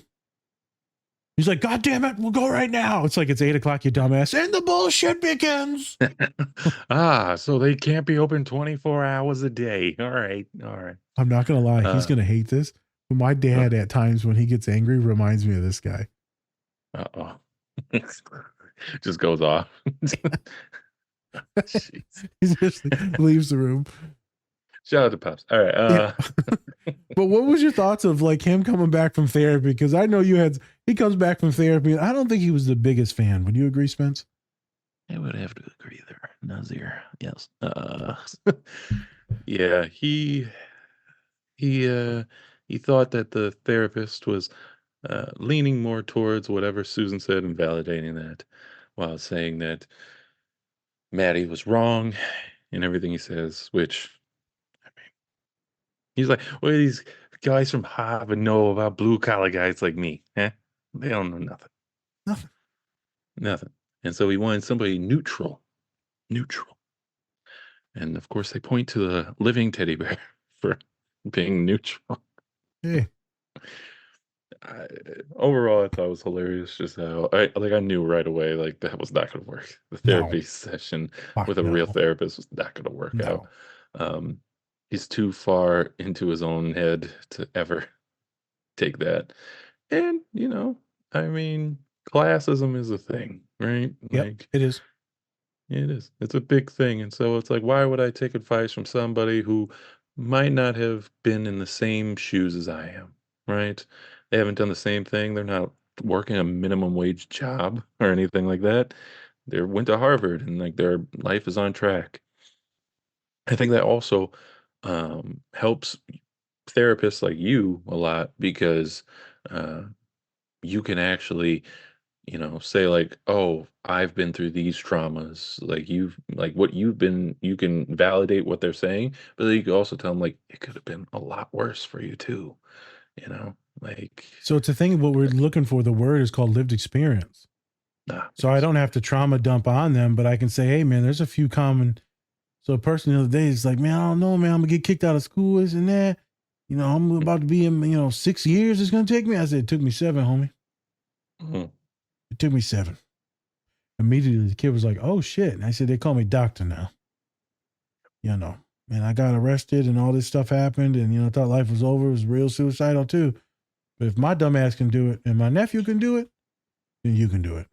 He's like, God damn it, we'll go right now. It's like, it's 8:00, you dumbass, and the bullshit begins. So they can't be open 24 hours a day. All right. I'm not gonna lie, he's gonna hate this. But my dad, at times when he gets angry, reminds me of this guy. Uh-oh. Just goes off. Jeez. He just leaves the room. Shout out to Pops. All right. Yeah. But what was your thoughts of like him coming back from therapy? Because I know he comes back from therapy, and I don't think he was the biggest fan. Would you agree, Spence? I would have to agree there. Nazir. Yes. Yeah, he thought that the therapist was leaning more towards whatever Susan said and validating that, while saying that Maddie was wrong in everything he says, which, I mean, he's like, what do these guys from Harvard know about blue collar guys like me? Eh? They don't know nothing. Nothing. And so he wanted somebody neutral. And of course, they point to the living teddy bear for being neutral. Hey, Overall, I thought it was hilarious. Just how I knew right away, like that was not going to work. The No. therapy session Fuck with a real no. therapist was not going to work No. out. He's too far into his own head to ever take that. And I mean, classism is a thing, right? Yep, Like, it is. it is. It's a big thing. And so it's like, why would I take advice from somebody who might not have been in the same shoes as I am, right? They haven't done the same thing. They're not working a minimum wage job or anything like that. they went to Harvard and like their life is on track. I think that also helps therapists like you a lot because uh, you can actually, say like, "Oh, I've been through these traumas." Like you've like what you've been, you can validate what they're saying, but then you can also tell them like it could have been a lot worse for you too. Like So it's a thing. What we're looking for, the word is called lived experience. So I yes. don't have to trauma dump on them, but I can say, hey, man, there's a few common. So a person the other day is like, man, I don't know, man, I'm gonna get kicked out of school, this and that. I'm about to be in, 6 years it's gonna take me. I said, it took me 7, homie. Mhm. It took me 7. Immediately the kid was like, oh shit. And I said, they call me doctor now. And I got arrested and all this stuff happened and I thought life was over. It was real suicidal too. But if my dumb ass can do it and my nephew can do it, then you can do it.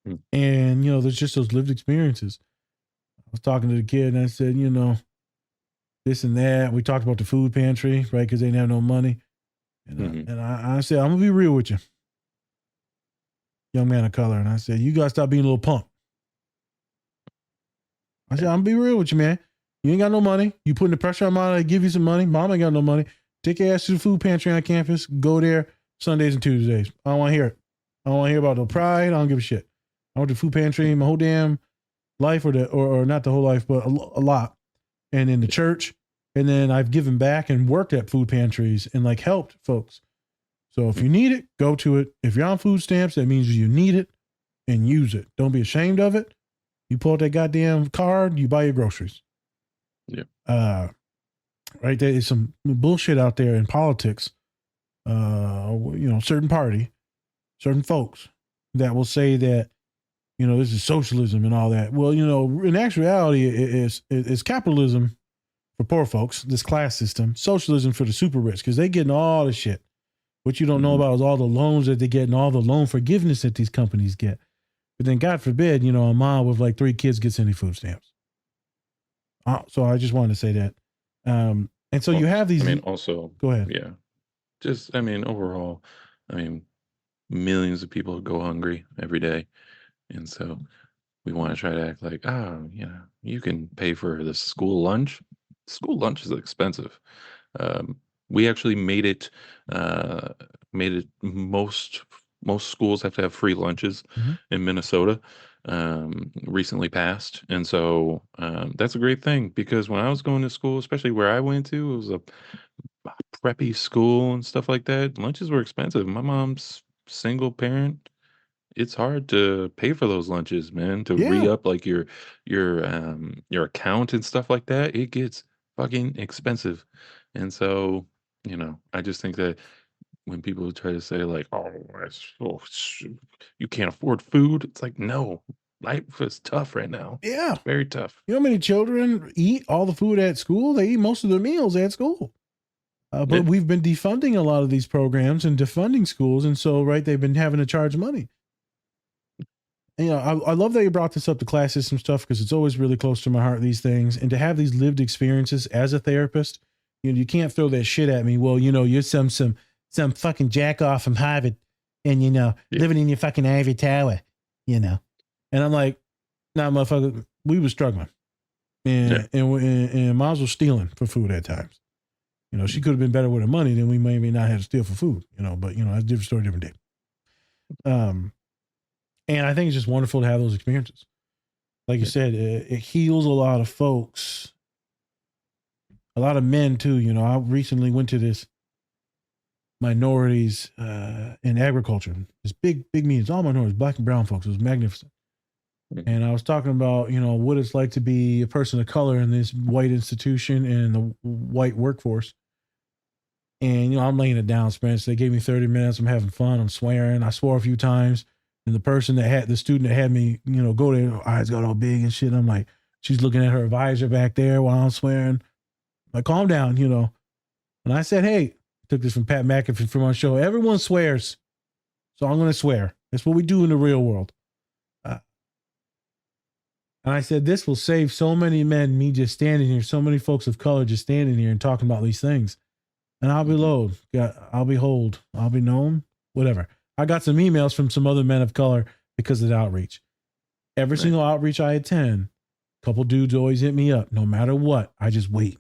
Mm. And there's just those lived experiences. I was talking to the kid and I said, this and that. We talked about the food pantry, right? Because they didn't have no money. And I said, I'm gonna be real with you, young man of color. And I said, you gotta stop being a little punk. I said, I'm gonna be real with you, man. You ain't got no money. You putting the pressure on mom to give you some money. Mom ain't got no money. Take your ass to the food pantry on campus. Go there Sundays and Tuesdays. I don't want to hear it. I don't want to hear about the pride. I don't give a shit. I went to food pantry my whole damn life, or not the whole life, but a lot. And in the church. And then I've given back and worked at food pantries and like helped folks. So if you need it, go to it. If you're on food stamps, that means you need it and use it. Don't be ashamed of it. You pull out that goddamn card, you buy your groceries. Yeah. Right. There is some bullshit out there in politics. Certain party, certain folks that will say that, this is socialism and all that. Well, in actuality, it's capitalism for poor folks, this class system, socialism for the super rich, because they're getting all the shit. What you don't know about is all the loans that they get and all the loan forgiveness that these companies get. But then, God forbid, a mom with like 3 kids gets any food stamps. So I just wanted to say that. And so you have these. Also, go ahead. Yeah. Just, overall, millions of people go hungry every day. And so we want to try to act like, you can pay for the school lunch. School lunch is expensive. We actually made it most schools have to have free lunches in Minnesota, recently passed. And so that's a great thing because when I was going to school, especially where I went to, it was a preppy school and stuff like that. Lunches were expensive. My mom's single parent. It's hard to pay for those lunches, man, to Yeah. re-up like your account and stuff like that. It gets fucking expensive. And so, I just think that when people try to say like, "Oh, you can't afford food," it's like, no, life is tough right now. Yeah. It's very tough. You know how many children eat all the food at school? They eat most of their meals at school. But Yeah. we've been defunding a lot of these programs and defunding schools. And so, right, they've been having to charge money. And, I love that you brought this up, the class system stuff, because it's always really close to my heart, these things. And to have these lived experiences as a therapist, you can't throw that shit at me. Well, you're some fucking jack off from Harvard and, living in your fucking ivory tower, And I'm like, nah, motherfucker, we were struggling. And moms was stealing for food at times. She could have been better with her money than we maybe not had to steal for food, but that's a different story, different day. And I think it's just wonderful to have those experiences. Like you said, it heals a lot of folks, a lot of men too. I recently went to this minorities in agriculture, this big meetings, all minorities, black and brown folks. It was magnificent. And I was talking about, what it's like to be a person of color in this white institution and the white workforce. And, I'm laying it down, Spence. They gave me 30 minutes. I'm having fun. I'm swearing. I swore a few times. And the student that had me, go there, her eyes got all big and shit. I'm like, she's looking at her advisor back there while I'm swearing. Like, calm down, And I said, hey, took this from Pat McAfee from our show. Everyone swears. So I'm going to swear. That's what we do in the real world. And I said, this will save so many men, me just standing here, so many folks of color just standing here and talking about these things. And I'll be low. I'll be hold. I'll be known. Whatever. I got some emails from some other men of color because of the outreach. Every single outreach I attend, a couple dudes always hit me up. No matter what, I just wait.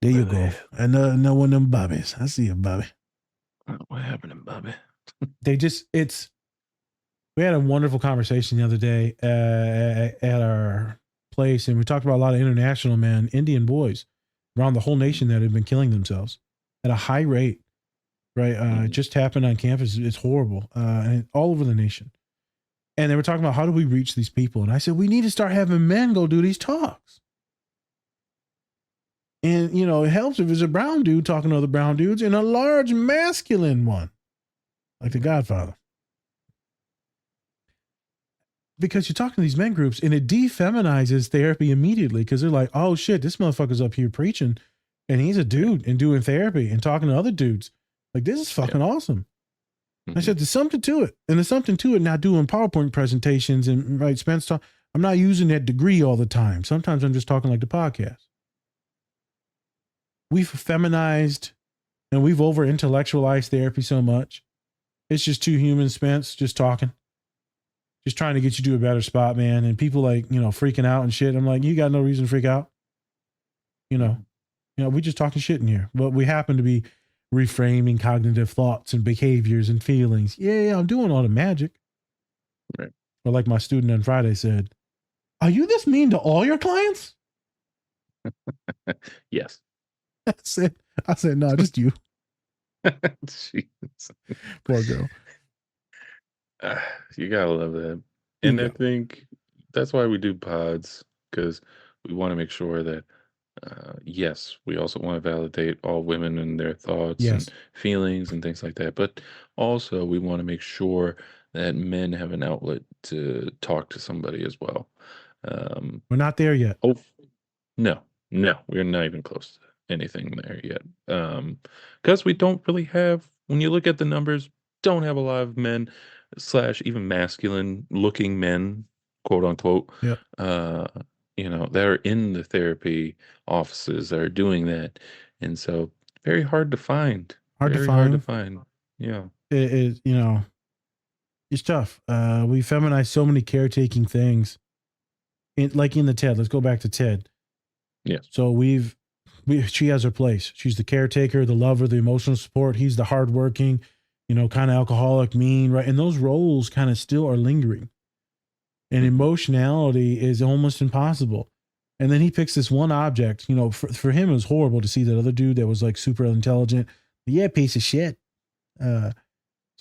There you go. No one of them Bobbies. I see you, Bobby. What happened to Bobby? We had a wonderful conversation the other day at our place, and we talked about a lot of international men, Indian boys around the whole nation that have been killing themselves at a high rate. Right. It just happened on campus. It's horrible. And all over the nation. And they were talking about how do we reach these people? And I said, we need to start having men go do these talks. And, it helps if it's a brown dude talking to other brown dudes and a large masculine one, like the Godfather. Because you're talking to these men groups and it defeminizes therapy immediately because they're like, oh shit, this motherfucker's up here preaching and he's a dude and doing therapy and talking to other dudes. Like, this is fucking awesome. I said, there's something to it. And there's something to it not doing PowerPoint presentations and Spence talk. I'm not using that degree all the time. Sometimes I'm just talking like the podcast. We've feminized and we've over intellectualized therapy so much. It's just two humans, Spence, just talking. Just trying to get you to a better spot, man. And people freaking out and shit. I'm like, you got no reason to freak out. We just talking shit in here. But we happen to be reframing cognitive thoughts and behaviors and feelings. Yeah, I'm doing all the magic. Right. Or like my student on Friday said, are you this mean to all your clients? Yes. I said, no, just you. Jeez. Poor girl. You gotta love that. And I think that's why we do pods, because we want to make sure that yes, we also want to validate all women and their thoughts and feelings and things like that. But also we want to make sure that men have an outlet to talk to somebody as well. We're not there yet. Oh, no, we're not even close to anything there yet. Because we don't really have, when you look at the numbers, don't have a lot of men / even masculine looking men, quote unquote, that are in the therapy offices that are doing that. And so very hard to find. Hard to find. Yeah. It's tough. We feminize so many caretaking things. Like in the TED. Let's go back to TED. Yes. So she has her place. She's the caretaker, the lover, the emotional support. He's the hardworking, kind of alcoholic, mean, right? And those roles kind of still are lingering. And emotionality is almost impossible. And then he picks this one object. For him, it was horrible to see that other dude that was like super intelligent. Yeah, piece of shit. So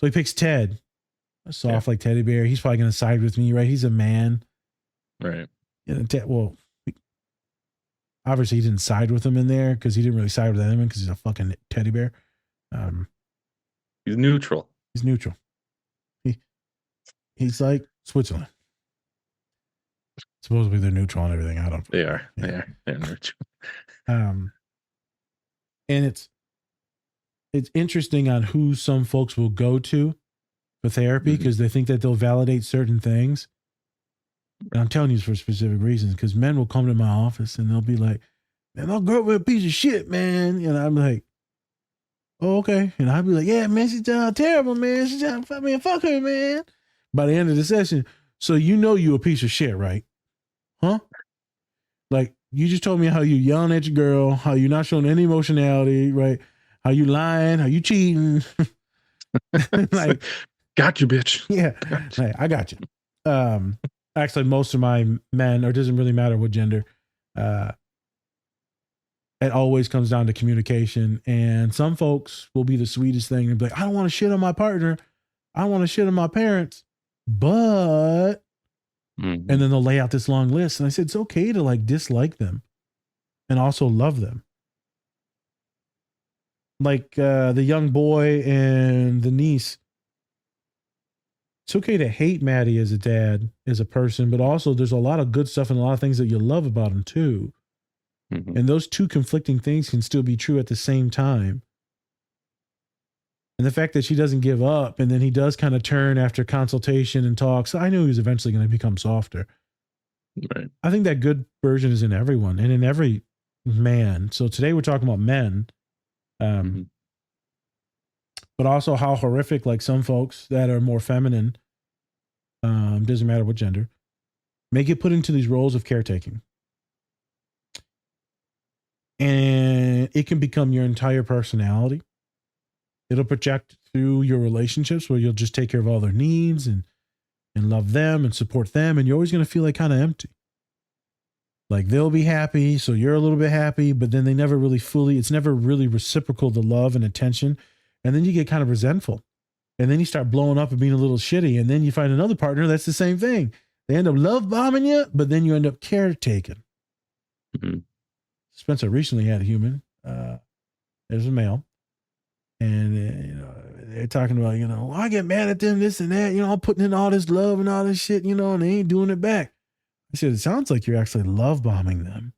he picks Ted, a soft like teddy bear. He's probably going to side with me, right? He's a man. Right. Obviously he didn't side with him in there because he didn't really side with anyone because he's a fucking teddy bear. He's neutral. He's like Switzerland. Supposedly they're neutral on everything. I don't. They are. Yeah. They're neutral. And it's interesting on who some folks will go to for therapy because they think that they'll validate certain things. And I'm telling you for specific reasons because men will come to my office and they'll be like, man, my girl was a piece of shit, man. And I'm like, oh, okay. And I'll be like, yeah, man, she's terrible, man. She's fuck her, man. By the end of the session, so you a piece of shit, right? Huh? Like, you just told me how you yelling at your girl, how you're not showing any emotionality, right? How you lying, how you cheating. Like, got you, bitch. Yeah, gotcha. Hey, I got you. Actually, most of my men, or it doesn't really matter what gender, it always comes down to communication. And some folks will be the sweetest thing and be like, I don't want to shit on my partner. I don't want to shit on my parents. But, and then they'll lay out this long list. And I said, it's okay to like dislike them and also love them. Like the young boy and the niece. It's okay to hate Maddie as a dad, as a person, but also there's a lot of good stuff and a lot of things that you love about him too. And those two conflicting things can still be true at the same time. And the fact that she doesn't give up and then he does kind of turn after consultation and talk. So I knew he was eventually going to become softer. Right. I think that good version is in everyone and in every man. So today we're talking about men. But also how horrific, like some folks that are more feminine, doesn't matter what gender, may get put into these roles of caretaking. And it can become your entire personality. It'll project through your relationships where you'll just take care of all their needs and love them and support them. And you're always going to feel like kind of empty. Like they'll be happy, so you're a little bit happy, but then they never really it's never really reciprocal, the love and attention. And then you get kind of resentful. And then you start blowing up and being a little shitty. And then you find another partner that's the same thing. They end up love bombing you, but then you end up caretaking. Mm-hmm. Spencer recently had a human. There's a male. And they're talking about, well, I get mad at them, this and that, I'm putting in all this love and all this shit, and they ain't doing it back. I said, it sounds like you're actually love bombing them.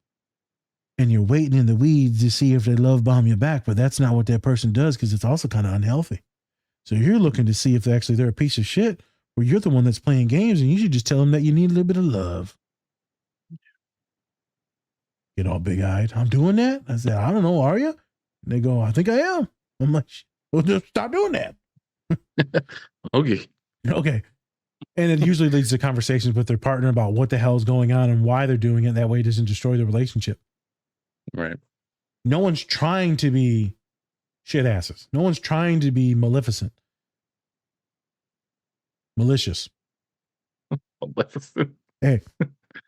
And you're waiting in the weeds to see if they love bomb you back, but that's not what that person does because it's also kind of unhealthy. So you're looking to see if they're a piece of shit or you're the one that's playing games and you should just tell them that you need a little bit of love. Get all big-eyed. I'm doing that? I said, I don't know, are you? And they go, I think I am. I'm like, well, just stop doing that. Okay. And it usually leads to conversations with their partner about what the hell is going on and why they're doing it. That way it doesn't destroy the relationship. Right. No one's trying to be shit asses. No one's trying to be malicious. Hey.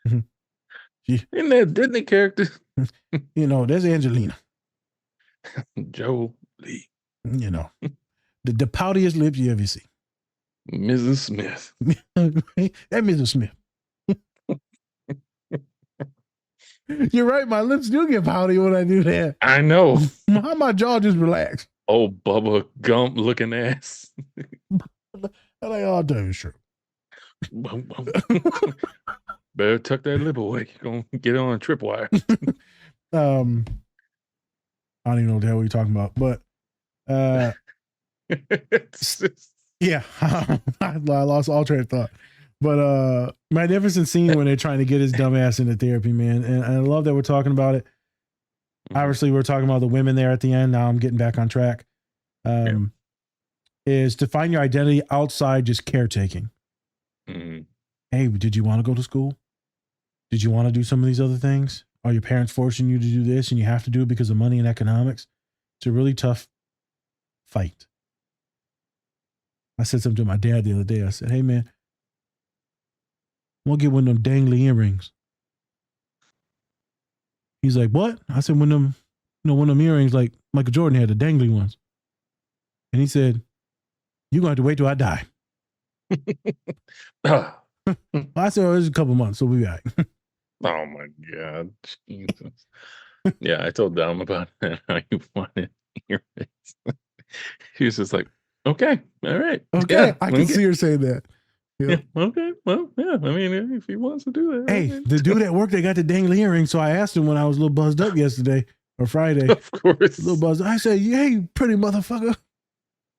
In that Disney character. There's Angelina. Jolie. The poutiest lips you ever see. Mrs. Smith. That Mrs. Smith. You're right. My lips do get pouty when I do that. I know. How my jaw just relax. Oh, Bubba Gump looking ass. I like, oh, damn, sure. Better tuck that lip away. You're going to get on a tripwire. I don't even know what the hell we're talking about, but yeah, I lost all train of thought. But magnificent scene when they're trying to get his dumb ass into therapy, man. And I love that we're talking about it. Obviously, we're talking about the women there at the end. Now I'm getting back on track. Is to find your identity outside just caretaking. Mm-hmm. Hey, did you want to go to school? Did you want to do some of these other things? Are your parents forcing you to do this and you have to do it because of money and economics? It's a really tough fight. I said something to my dad the other day. I said, hey, man, I'm going to get one of them dangly earrings. He's like, what? I said, one of them earrings like Michael Jordan had, the dangly ones. And he said, you're going to have to wait till I die. I said, it's a couple months, so we'll be back. Oh my God. Jesus. Yeah, I told Dom about that. How you wanted earrings. He was just like, okay, all right. Okay, yeah, I can see her saying that. Yeah, okay, well, yeah, I mean, if he wants to do that. Hey, the dude at work, they got the dangly earring, so I asked him when I was a little buzzed up yesterday or Friday. Of course. A little buzzed. I said, hey, pretty motherfucker.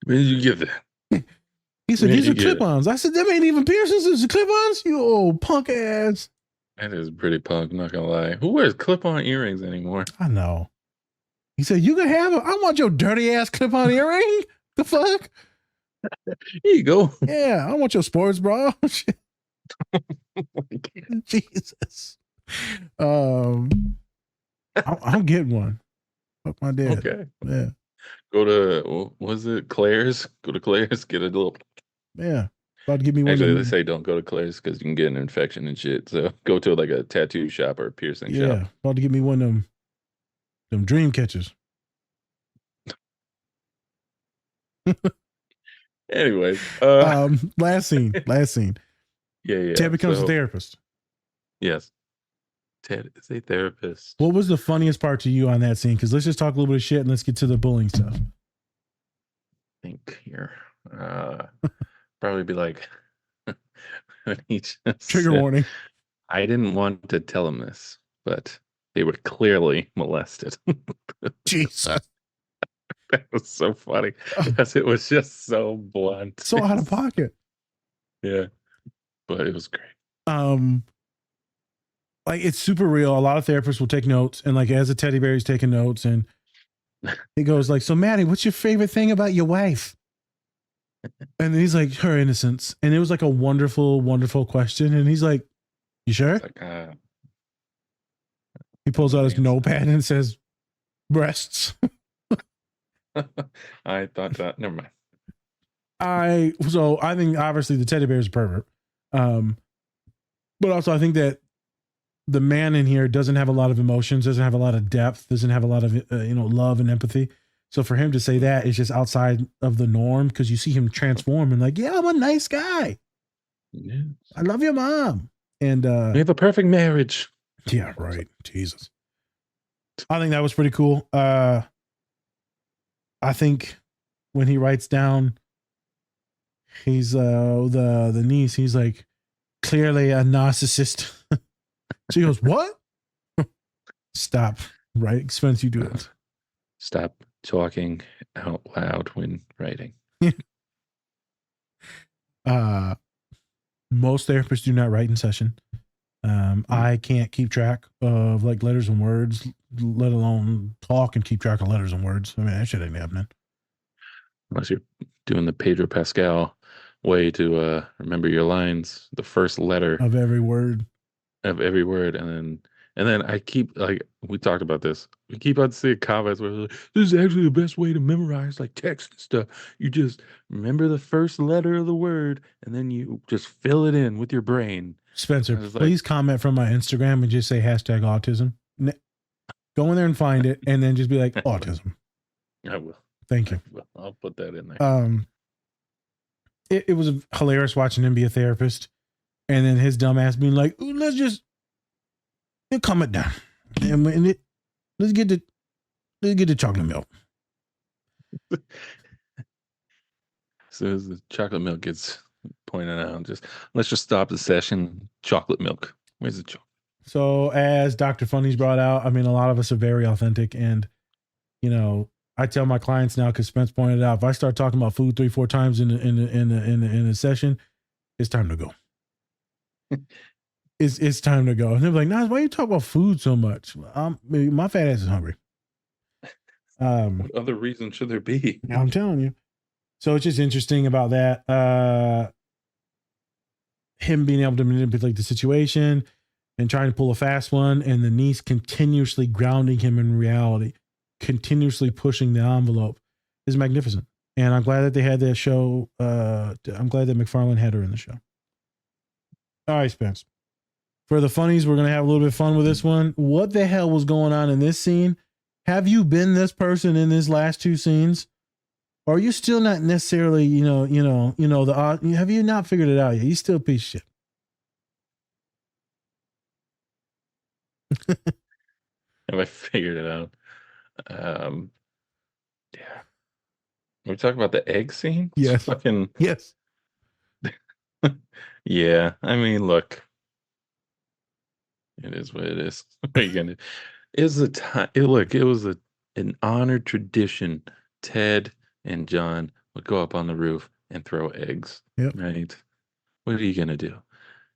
Where did you get that? He said, these are clip-ons. I said, them ain't even piercings. These are clip-ons? You old punk ass. That is pretty punk, not gonna lie. Who wears clip-on earrings anymore? I know. He said, you can have them. I want your dirty ass clip-on earring. The fuck? Here you go. Yeah, I don't want your sports bra. Jesus. I'll get one. Fuck my dad. Okay. Yeah. Go to, was it Claire's? Go to Claire's, get a little. Yeah. About to give me one. Actually, they say don't go to Claire's because you can get an infection and shit. So go to like a tattoo shop or a piercing shop. Yeah. About to give me one of them dream catchers. Anyways, last scene. Yeah. Ted becomes a therapist. Yes. Ted is a therapist. What was the funniest part to you on that scene? Because let's just talk a little bit of shit and let's get to the bullying stuff. Think here. Probably be like when he just Trigger warning. I didn't want to tell him this, but they were clearly molested. Jesus. That was so funny because it was just so blunt. So out of pocket. Yeah. But it was great. Like it's super real. A lot of therapists will take notes, and like as a teddy bear, he's taking notes, and he goes like, "So Maddie, what's your favorite thing about your wife?" And he's like, her innocence. And it was like a wonderful, wonderful question. And he's like, you sure? It's like, He pulls out his Fancy. notepad and says, breasts. I thought that. Never mind. So I think obviously the teddy bear is a pervert. But also I think that the man in here doesn't have a lot of emotions, doesn't have a lot of depth, doesn't have a lot of love and empathy. So for him to say that is just outside of the norm, because you see him transform and like, yeah, I'm a nice guy. Yeah. I love your mom. And We have a perfect marriage. yeah, right. Jesus. I think that was pretty cool. I think when he writes down he's the niece, he's like, clearly a narcissist. She goes, what? Stop. Right? Spence, you do it. Stop talking out loud when writing. Most therapists do not write in session. I can't keep track of like letters and words, let alone talk and keep track of letters and words. I mean, that shit ain't happening. Unless you're doing the Pedro Pascal way to remember your lines, the first letter Of every word. of every word, and then I keep, like, we talked about this. We keep on seeing comments where like, this is actually the best way to memorize like text and stuff. You just remember the first letter of the word, and then you just fill it in with your brain. Spencer, I was like- please comment from my Instagram and just say hashtag autism. Go in there and find it, and then just be like autism. I will. Thank you. I'll put that in there. It was hilarious watching him be a therapist, and then his dumb ass being like, "Ooh, let's calm it down, and let's get the chocolate milk." So as the chocolate milk gets pointed out, let's just stop the session. Chocolate milk. Where's the chocolate? So as Dr. Funny's brought out, I mean, a lot of us are very authentic, and I tell my clients now, because Spence pointed out, if I start talking about food 3-4 times in a session, it's time to go. It's time to go. And they're like, Nas, why you talk about food so much? My fat ass is hungry. What other reason should there be? I'm telling you. So it's just interesting about that. Him being able to manipulate the situation and trying to pull a fast one, and the niece continuously grounding him in reality, continuously pushing the envelope is magnificent. And I'm glad that they had that show. I'm glad that McFarlane had her in the show. All right, Spence. For the funnies, we're going to have a little bit of fun with this one. What the hell was going on in this scene? Have you been this person in these last two scenes? Or are you still not necessarily, have you not figured it out yet? You still a piece of shit. Have I figured it out? Yeah. We talk about the egg scene? It's Yes. fucking, Yes. yeah. I mean, look. It is what it is. What are you gonna? It was a time. Look, it was an honored tradition. Ted and John would go up on the roof and throw eggs. Yep. Right. What are you gonna do?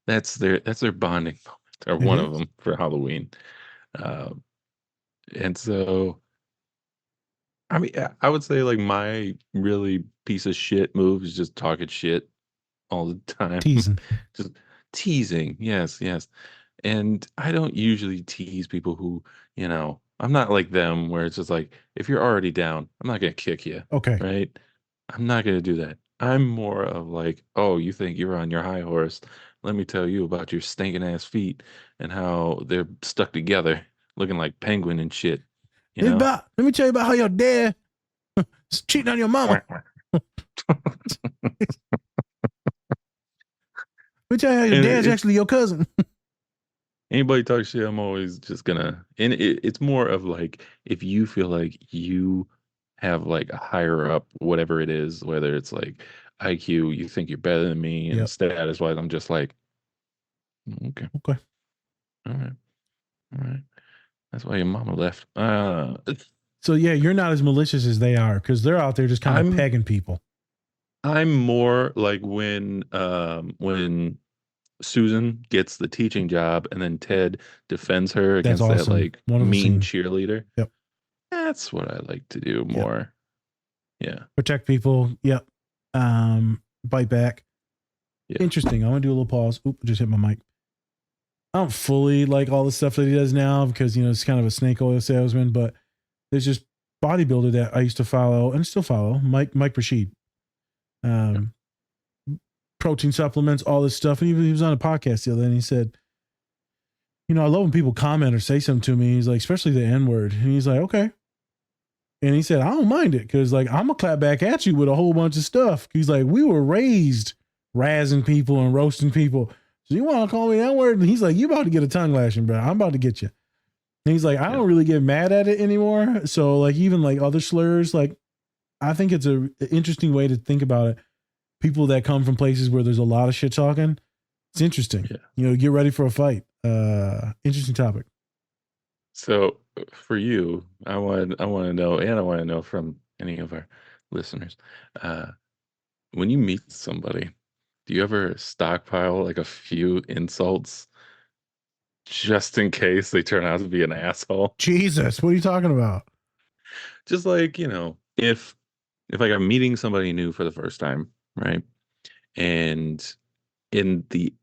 That's their bonding moment, or one of them for Halloween. And so, I mean, I would say like my really piece of shit move is just talking shit all the time. Teasing. Just teasing. Yes, yes. And I don't usually tease people who, I'm not like them where it's just like, if you're already down, I'm not going to kick you. Okay. Right? I'm not going to do that. I'm more of like, oh, you think you're on your high horse. Let me tell you about your stinking ass feet and how they're stuck together looking like penguin and shit. Let me tell you about how your dad is cheating on your mama. Let me tell you how your dad's actually your cousin. Anybody talk shit, I'm always just gonna, and it's more of like, if you feel like you have like a higher up, whatever it is, whether it's like IQ, you think you're better than me, and status wise, I'm just like, okay. Okay. All right. That's why your mama left. So yeah, you're not as malicious as they are, because they're out there just kind of pegging people. I'm more like when Susan gets the teaching job and then Ted defends her against that like mean cheerleader. Yep. That's what I like to do more. Yeah. Protect people. Yep. bite back. Yeah. Interesting. I'm gonna do a little pause. Oop, just hit my mic. I don't fully like all the stuff that he does now because it's kind of a snake oil salesman, but there's just bodybuilder that I used to follow and still follow, Mike Rashid. Protein supplements, all this stuff. And he was on a podcast the other day and he said, I love when people comment or say something to me. He's like, especially the N-word. And he's like, okay. And he said, I don't mind it because I'm going to clap back at you with a whole bunch of stuff. He's like, we were raised razzing people and roasting people. So you want to call me that word? And he's like, you about to get a tongue lashing, bro. I'm about to get you. And he's like, I don't really get mad at it anymore. So even other slurs, I think it's an interesting way to think about it. People that come from places where there's a lot of shit talking. It's interesting. Yeah. Get ready for a fight. Interesting topic. So for you, I want to know, and I want to know from any of our listeners, when you meet somebody, do you ever stockpile a few insults just in case they turn out to be an asshole? Jesus, what are you talking about? Just if I'm meeting somebody new for the first time, right? And in the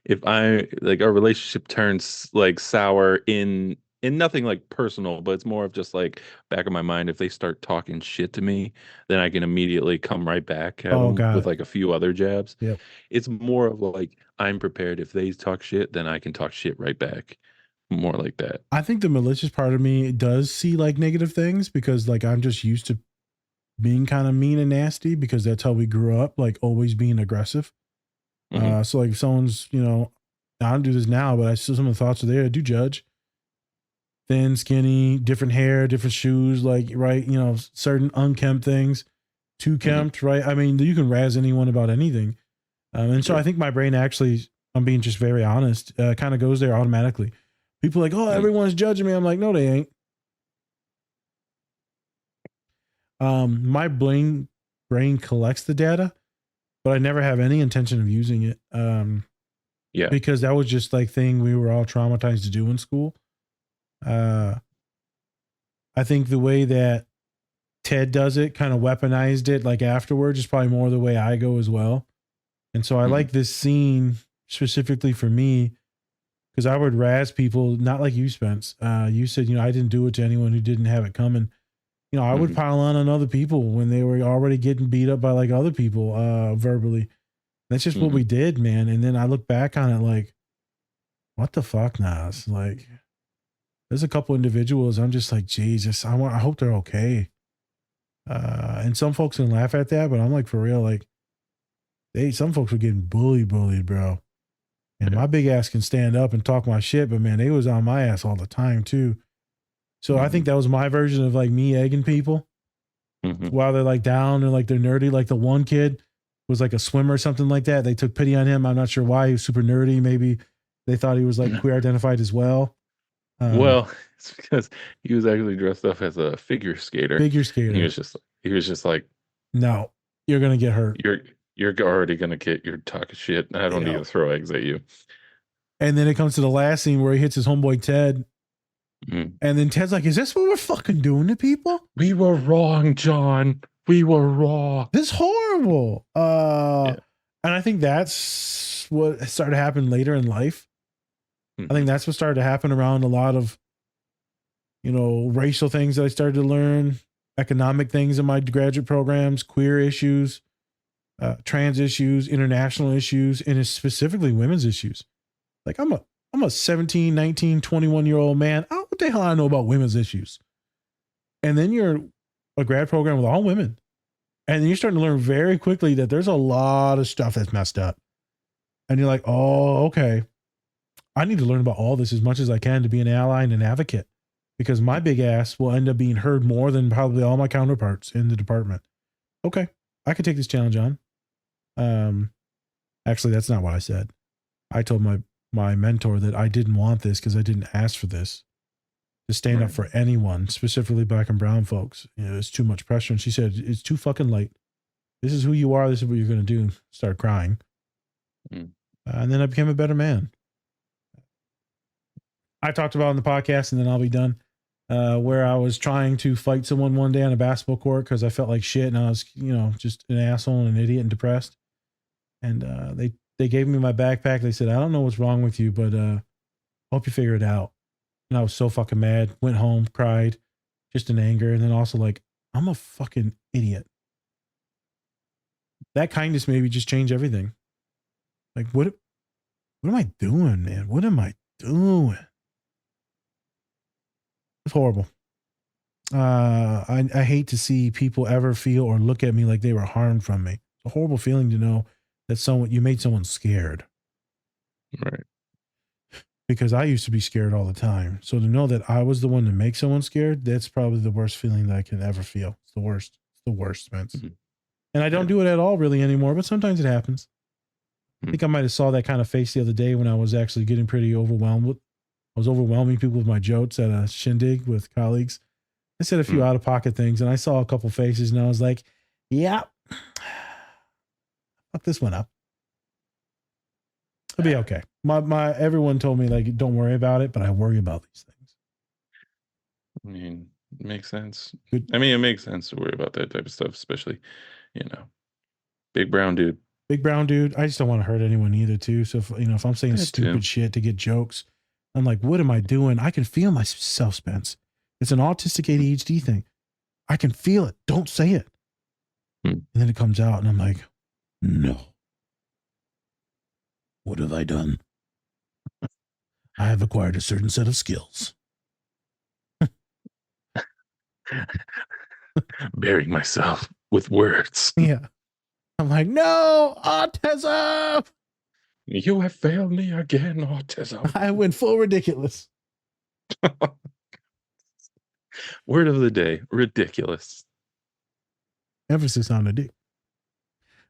if I our relationship turns sour in nothing personal, but it's more of just back of my mind. If they start talking shit to me, then I can immediately come right back at them with a few other jabs. Yep. It's more of I'm prepared. If they talk shit, then I can talk shit right back. More like that. I think the malicious part of me does see negative things because I'm just used to being kind of mean and nasty because that's how we grew up, always being aggressive. Mm-hmm. So if someone's, I don't do this now, but I still, some of the thoughts are there. I do judge. Thin, skinny, different hair, different shoes, right, certain unkempt things, too kempt, right? I mean, you can razz anyone about anything. And so I think my brain actually, I'm being just very honest, kind of goes there automatically. People are like, oh, everyone's judging me. I'm like, no, they ain't. My brain collects the data, but I never have any intention of using it. Yeah, because that was just thing we were all traumatized to do in school. I think the way that Ted does it, kind of weaponized it afterwards, is probably more the way I go as well. And so I like this scene specifically for me because I would razz people, not like you, Spence. You said, I didn't do it to anyone who didn't have it coming. I would pile on other people when they were already getting beat up by other people verbally. That's just what we did, man. And then I look back on it what the fuck, Nas? There's a couple individuals I'm just Jesus, I hope they're okay. And some folks can laugh at that, but I'm for real, some folks were getting bullied, bro. And my big ass can stand up and talk my shit, but man, they was on my ass all the time too. So I think that was my version of me egging people while they're down and they're nerdy. The one kid was a swimmer or something like that. They took pity on him. I'm not sure why. He was super nerdy. Maybe they thought he was queer identified as well. Well, it's because he was actually dressed up as a figure skater. He was just like, no, you're gonna get hurt. You're already gonna get your talk of shit. I don't need to throw eggs at you. And then it comes to the last scene where he hits his homeboy Ted. And then Ted's like, is this what we're fucking doing to people? We were wrong, John. We were wrong. This is horrible. And I think that's what started to happen later in life. I think that's what started to happen around a lot of, racial things that I started to learn, economic things in my graduate programs, queer issues, trans issues, international issues, and specifically women's issues. I'm a 17, 19, 21-year-old man. What the hell I know about women's issues? And then you're a grad program with all women. And then you're starting to learn very quickly that there's a lot of stuff that's messed up. And you're like, oh, okay. I need to learn about all this as much as I can to be an ally and an advocate because my big ass will end up being heard more than probably all my counterparts in the department. Okay. I could take this challenge on. Actually, that's not what I said. I told my mentor that I didn't want this because I didn't ask for this. To stand up for anyone, specifically black and brown folks. It's too much pressure. And she said, it's too fucking late. This is who you are. This is what you're going to do. Start crying. And then I became a better man. I talked about it on the podcast and then I'll be done. where I was trying to fight someone one day on a basketball court because I felt like shit and I was, just an asshole and an idiot and depressed. And they gave me my backpack. They said, I don't know what's wrong with you, but hope you figure it out. And I was so fucking mad. Went home, cried, just in anger. And then also like, I'm a fucking idiot. That kindness maybe just changed everything. Like, what am I doing, man? What am I doing? It's horrible. I hate to see people ever feel or look at me like they were harmed from me. It's a horrible feeling to know that you made someone scared. Right. Because I used to be scared all the time. So to know that I was the one to make someone scared, that's probably the worst feeling that I can ever feel. It's the worst. It's the worst, Spence. Mm-hmm. And I don't do it at all really anymore, but sometimes it happens. I think I might have saw that kind of face the other day when I was actually getting pretty overwhelmed. I was overwhelming people with my jokes at a shindig with colleagues. I said a few out of pocket things and I saw a couple faces and I was like, yeah, fuck this one up. It'll be okay. Everyone told me like, don't worry about it, but I worry about these things. I mean, it makes sense. Good. I mean, it makes sense to worry about that type of stuff, especially, big brown dude. Big brown dude. I just don't want to hurt anyone either too. So if I'm saying stupid shit to get jokes, I'm like, what am I doing? I can feel myself, Spence. It's an autistic ADHD thing. I can feel it. Don't say it. And then it comes out and I'm like, no. What have I done? I have acquired a certain set of skills. Burying myself with words. Yeah. I'm like, no, autism. You have failed me again, autism. I went full ridiculous. Word of the day, ridiculous. Emphasis on the D.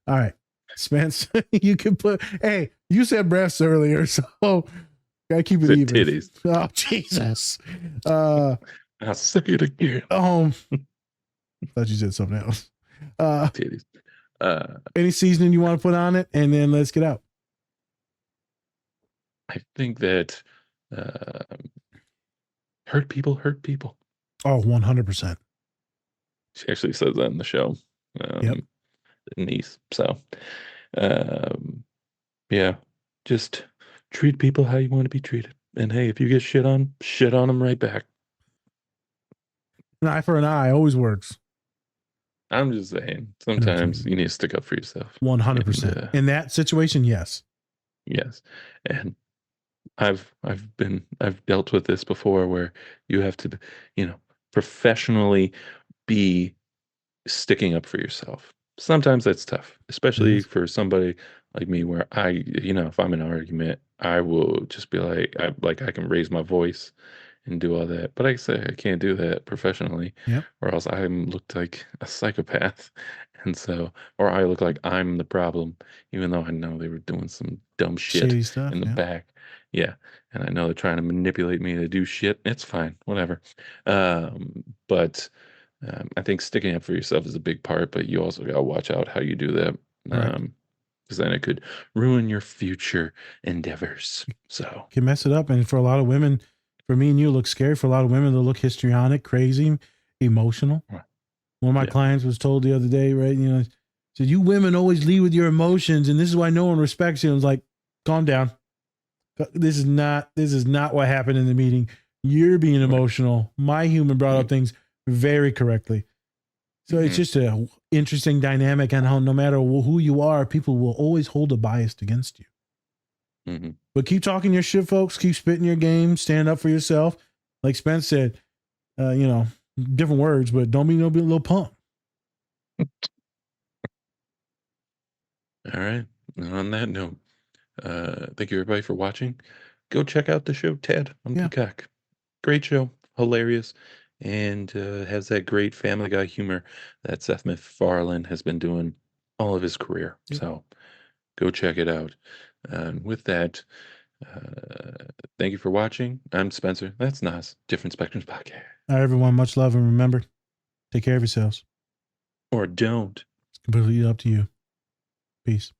All right. Spence, you can hey, you said breasts earlier, so gotta keep it even. Titties. Oh, Jesus. I'll say it again. Thought you said something else. Titties. Any seasoning you want to put on it, and then let's get out. I think that hurt people hurt people. Oh, 100%. She actually says that in the show. Yep. Niece. So, yeah, just treat people how you want to be treated. And hey, if you get shit on them right back. An eye for an eye always works. I'm just saying, sometimes you need to stick up for yourself. 100%. In that situation, yes. Yes. And I've dealt with this before where you have to, professionally be sticking up for yourself. Sometimes that's tough, especially for somebody like me where if I'm in an argument, I will just be like, I can raise my voice and do all that. But I say I can't do that professionally, or else I look like a psychopath. And so, or I look like I'm the problem, even though I know they were doing some dumb shit in the back. Yeah. And I know they're trying to manipulate me to do shit. It's fine. Whatever. But I think sticking up for yourself is a big part, but you also got to watch out how you do that. Because then it could ruin your future endeavors. So can mess it up. And for a lot of women, for me and you, it looks scary. For a lot of women, they'll look histrionic, crazy, emotional. One of my clients was told the other day, right? Said, you women always lead with your emotions, and this is why no one respects you. I was like, calm down. This is not what happened in the meeting. You're being emotional. My human brought up things very correctly. So it's just an interesting dynamic on how no matter who you are, people will always hold a bias against you. But keep talking your shit, folks. Keep spitting your game. Stand up for yourself. Like Spence said, different words, but don't be no little punk. All right. And on that note, thank you everybody for watching. Go check out the show Ted on Peacock. Great show, hilarious, and has that great Family Guy humor that Seth MacFarlane has been doing all of his career. So go check it out. And with that, thank you for watching. I'm Spencer. That's Nas. Different Spectrums Podcast. All right, everyone. Much love, and remember, take care of yourselves. Or don't. It's completely up to you. Peace.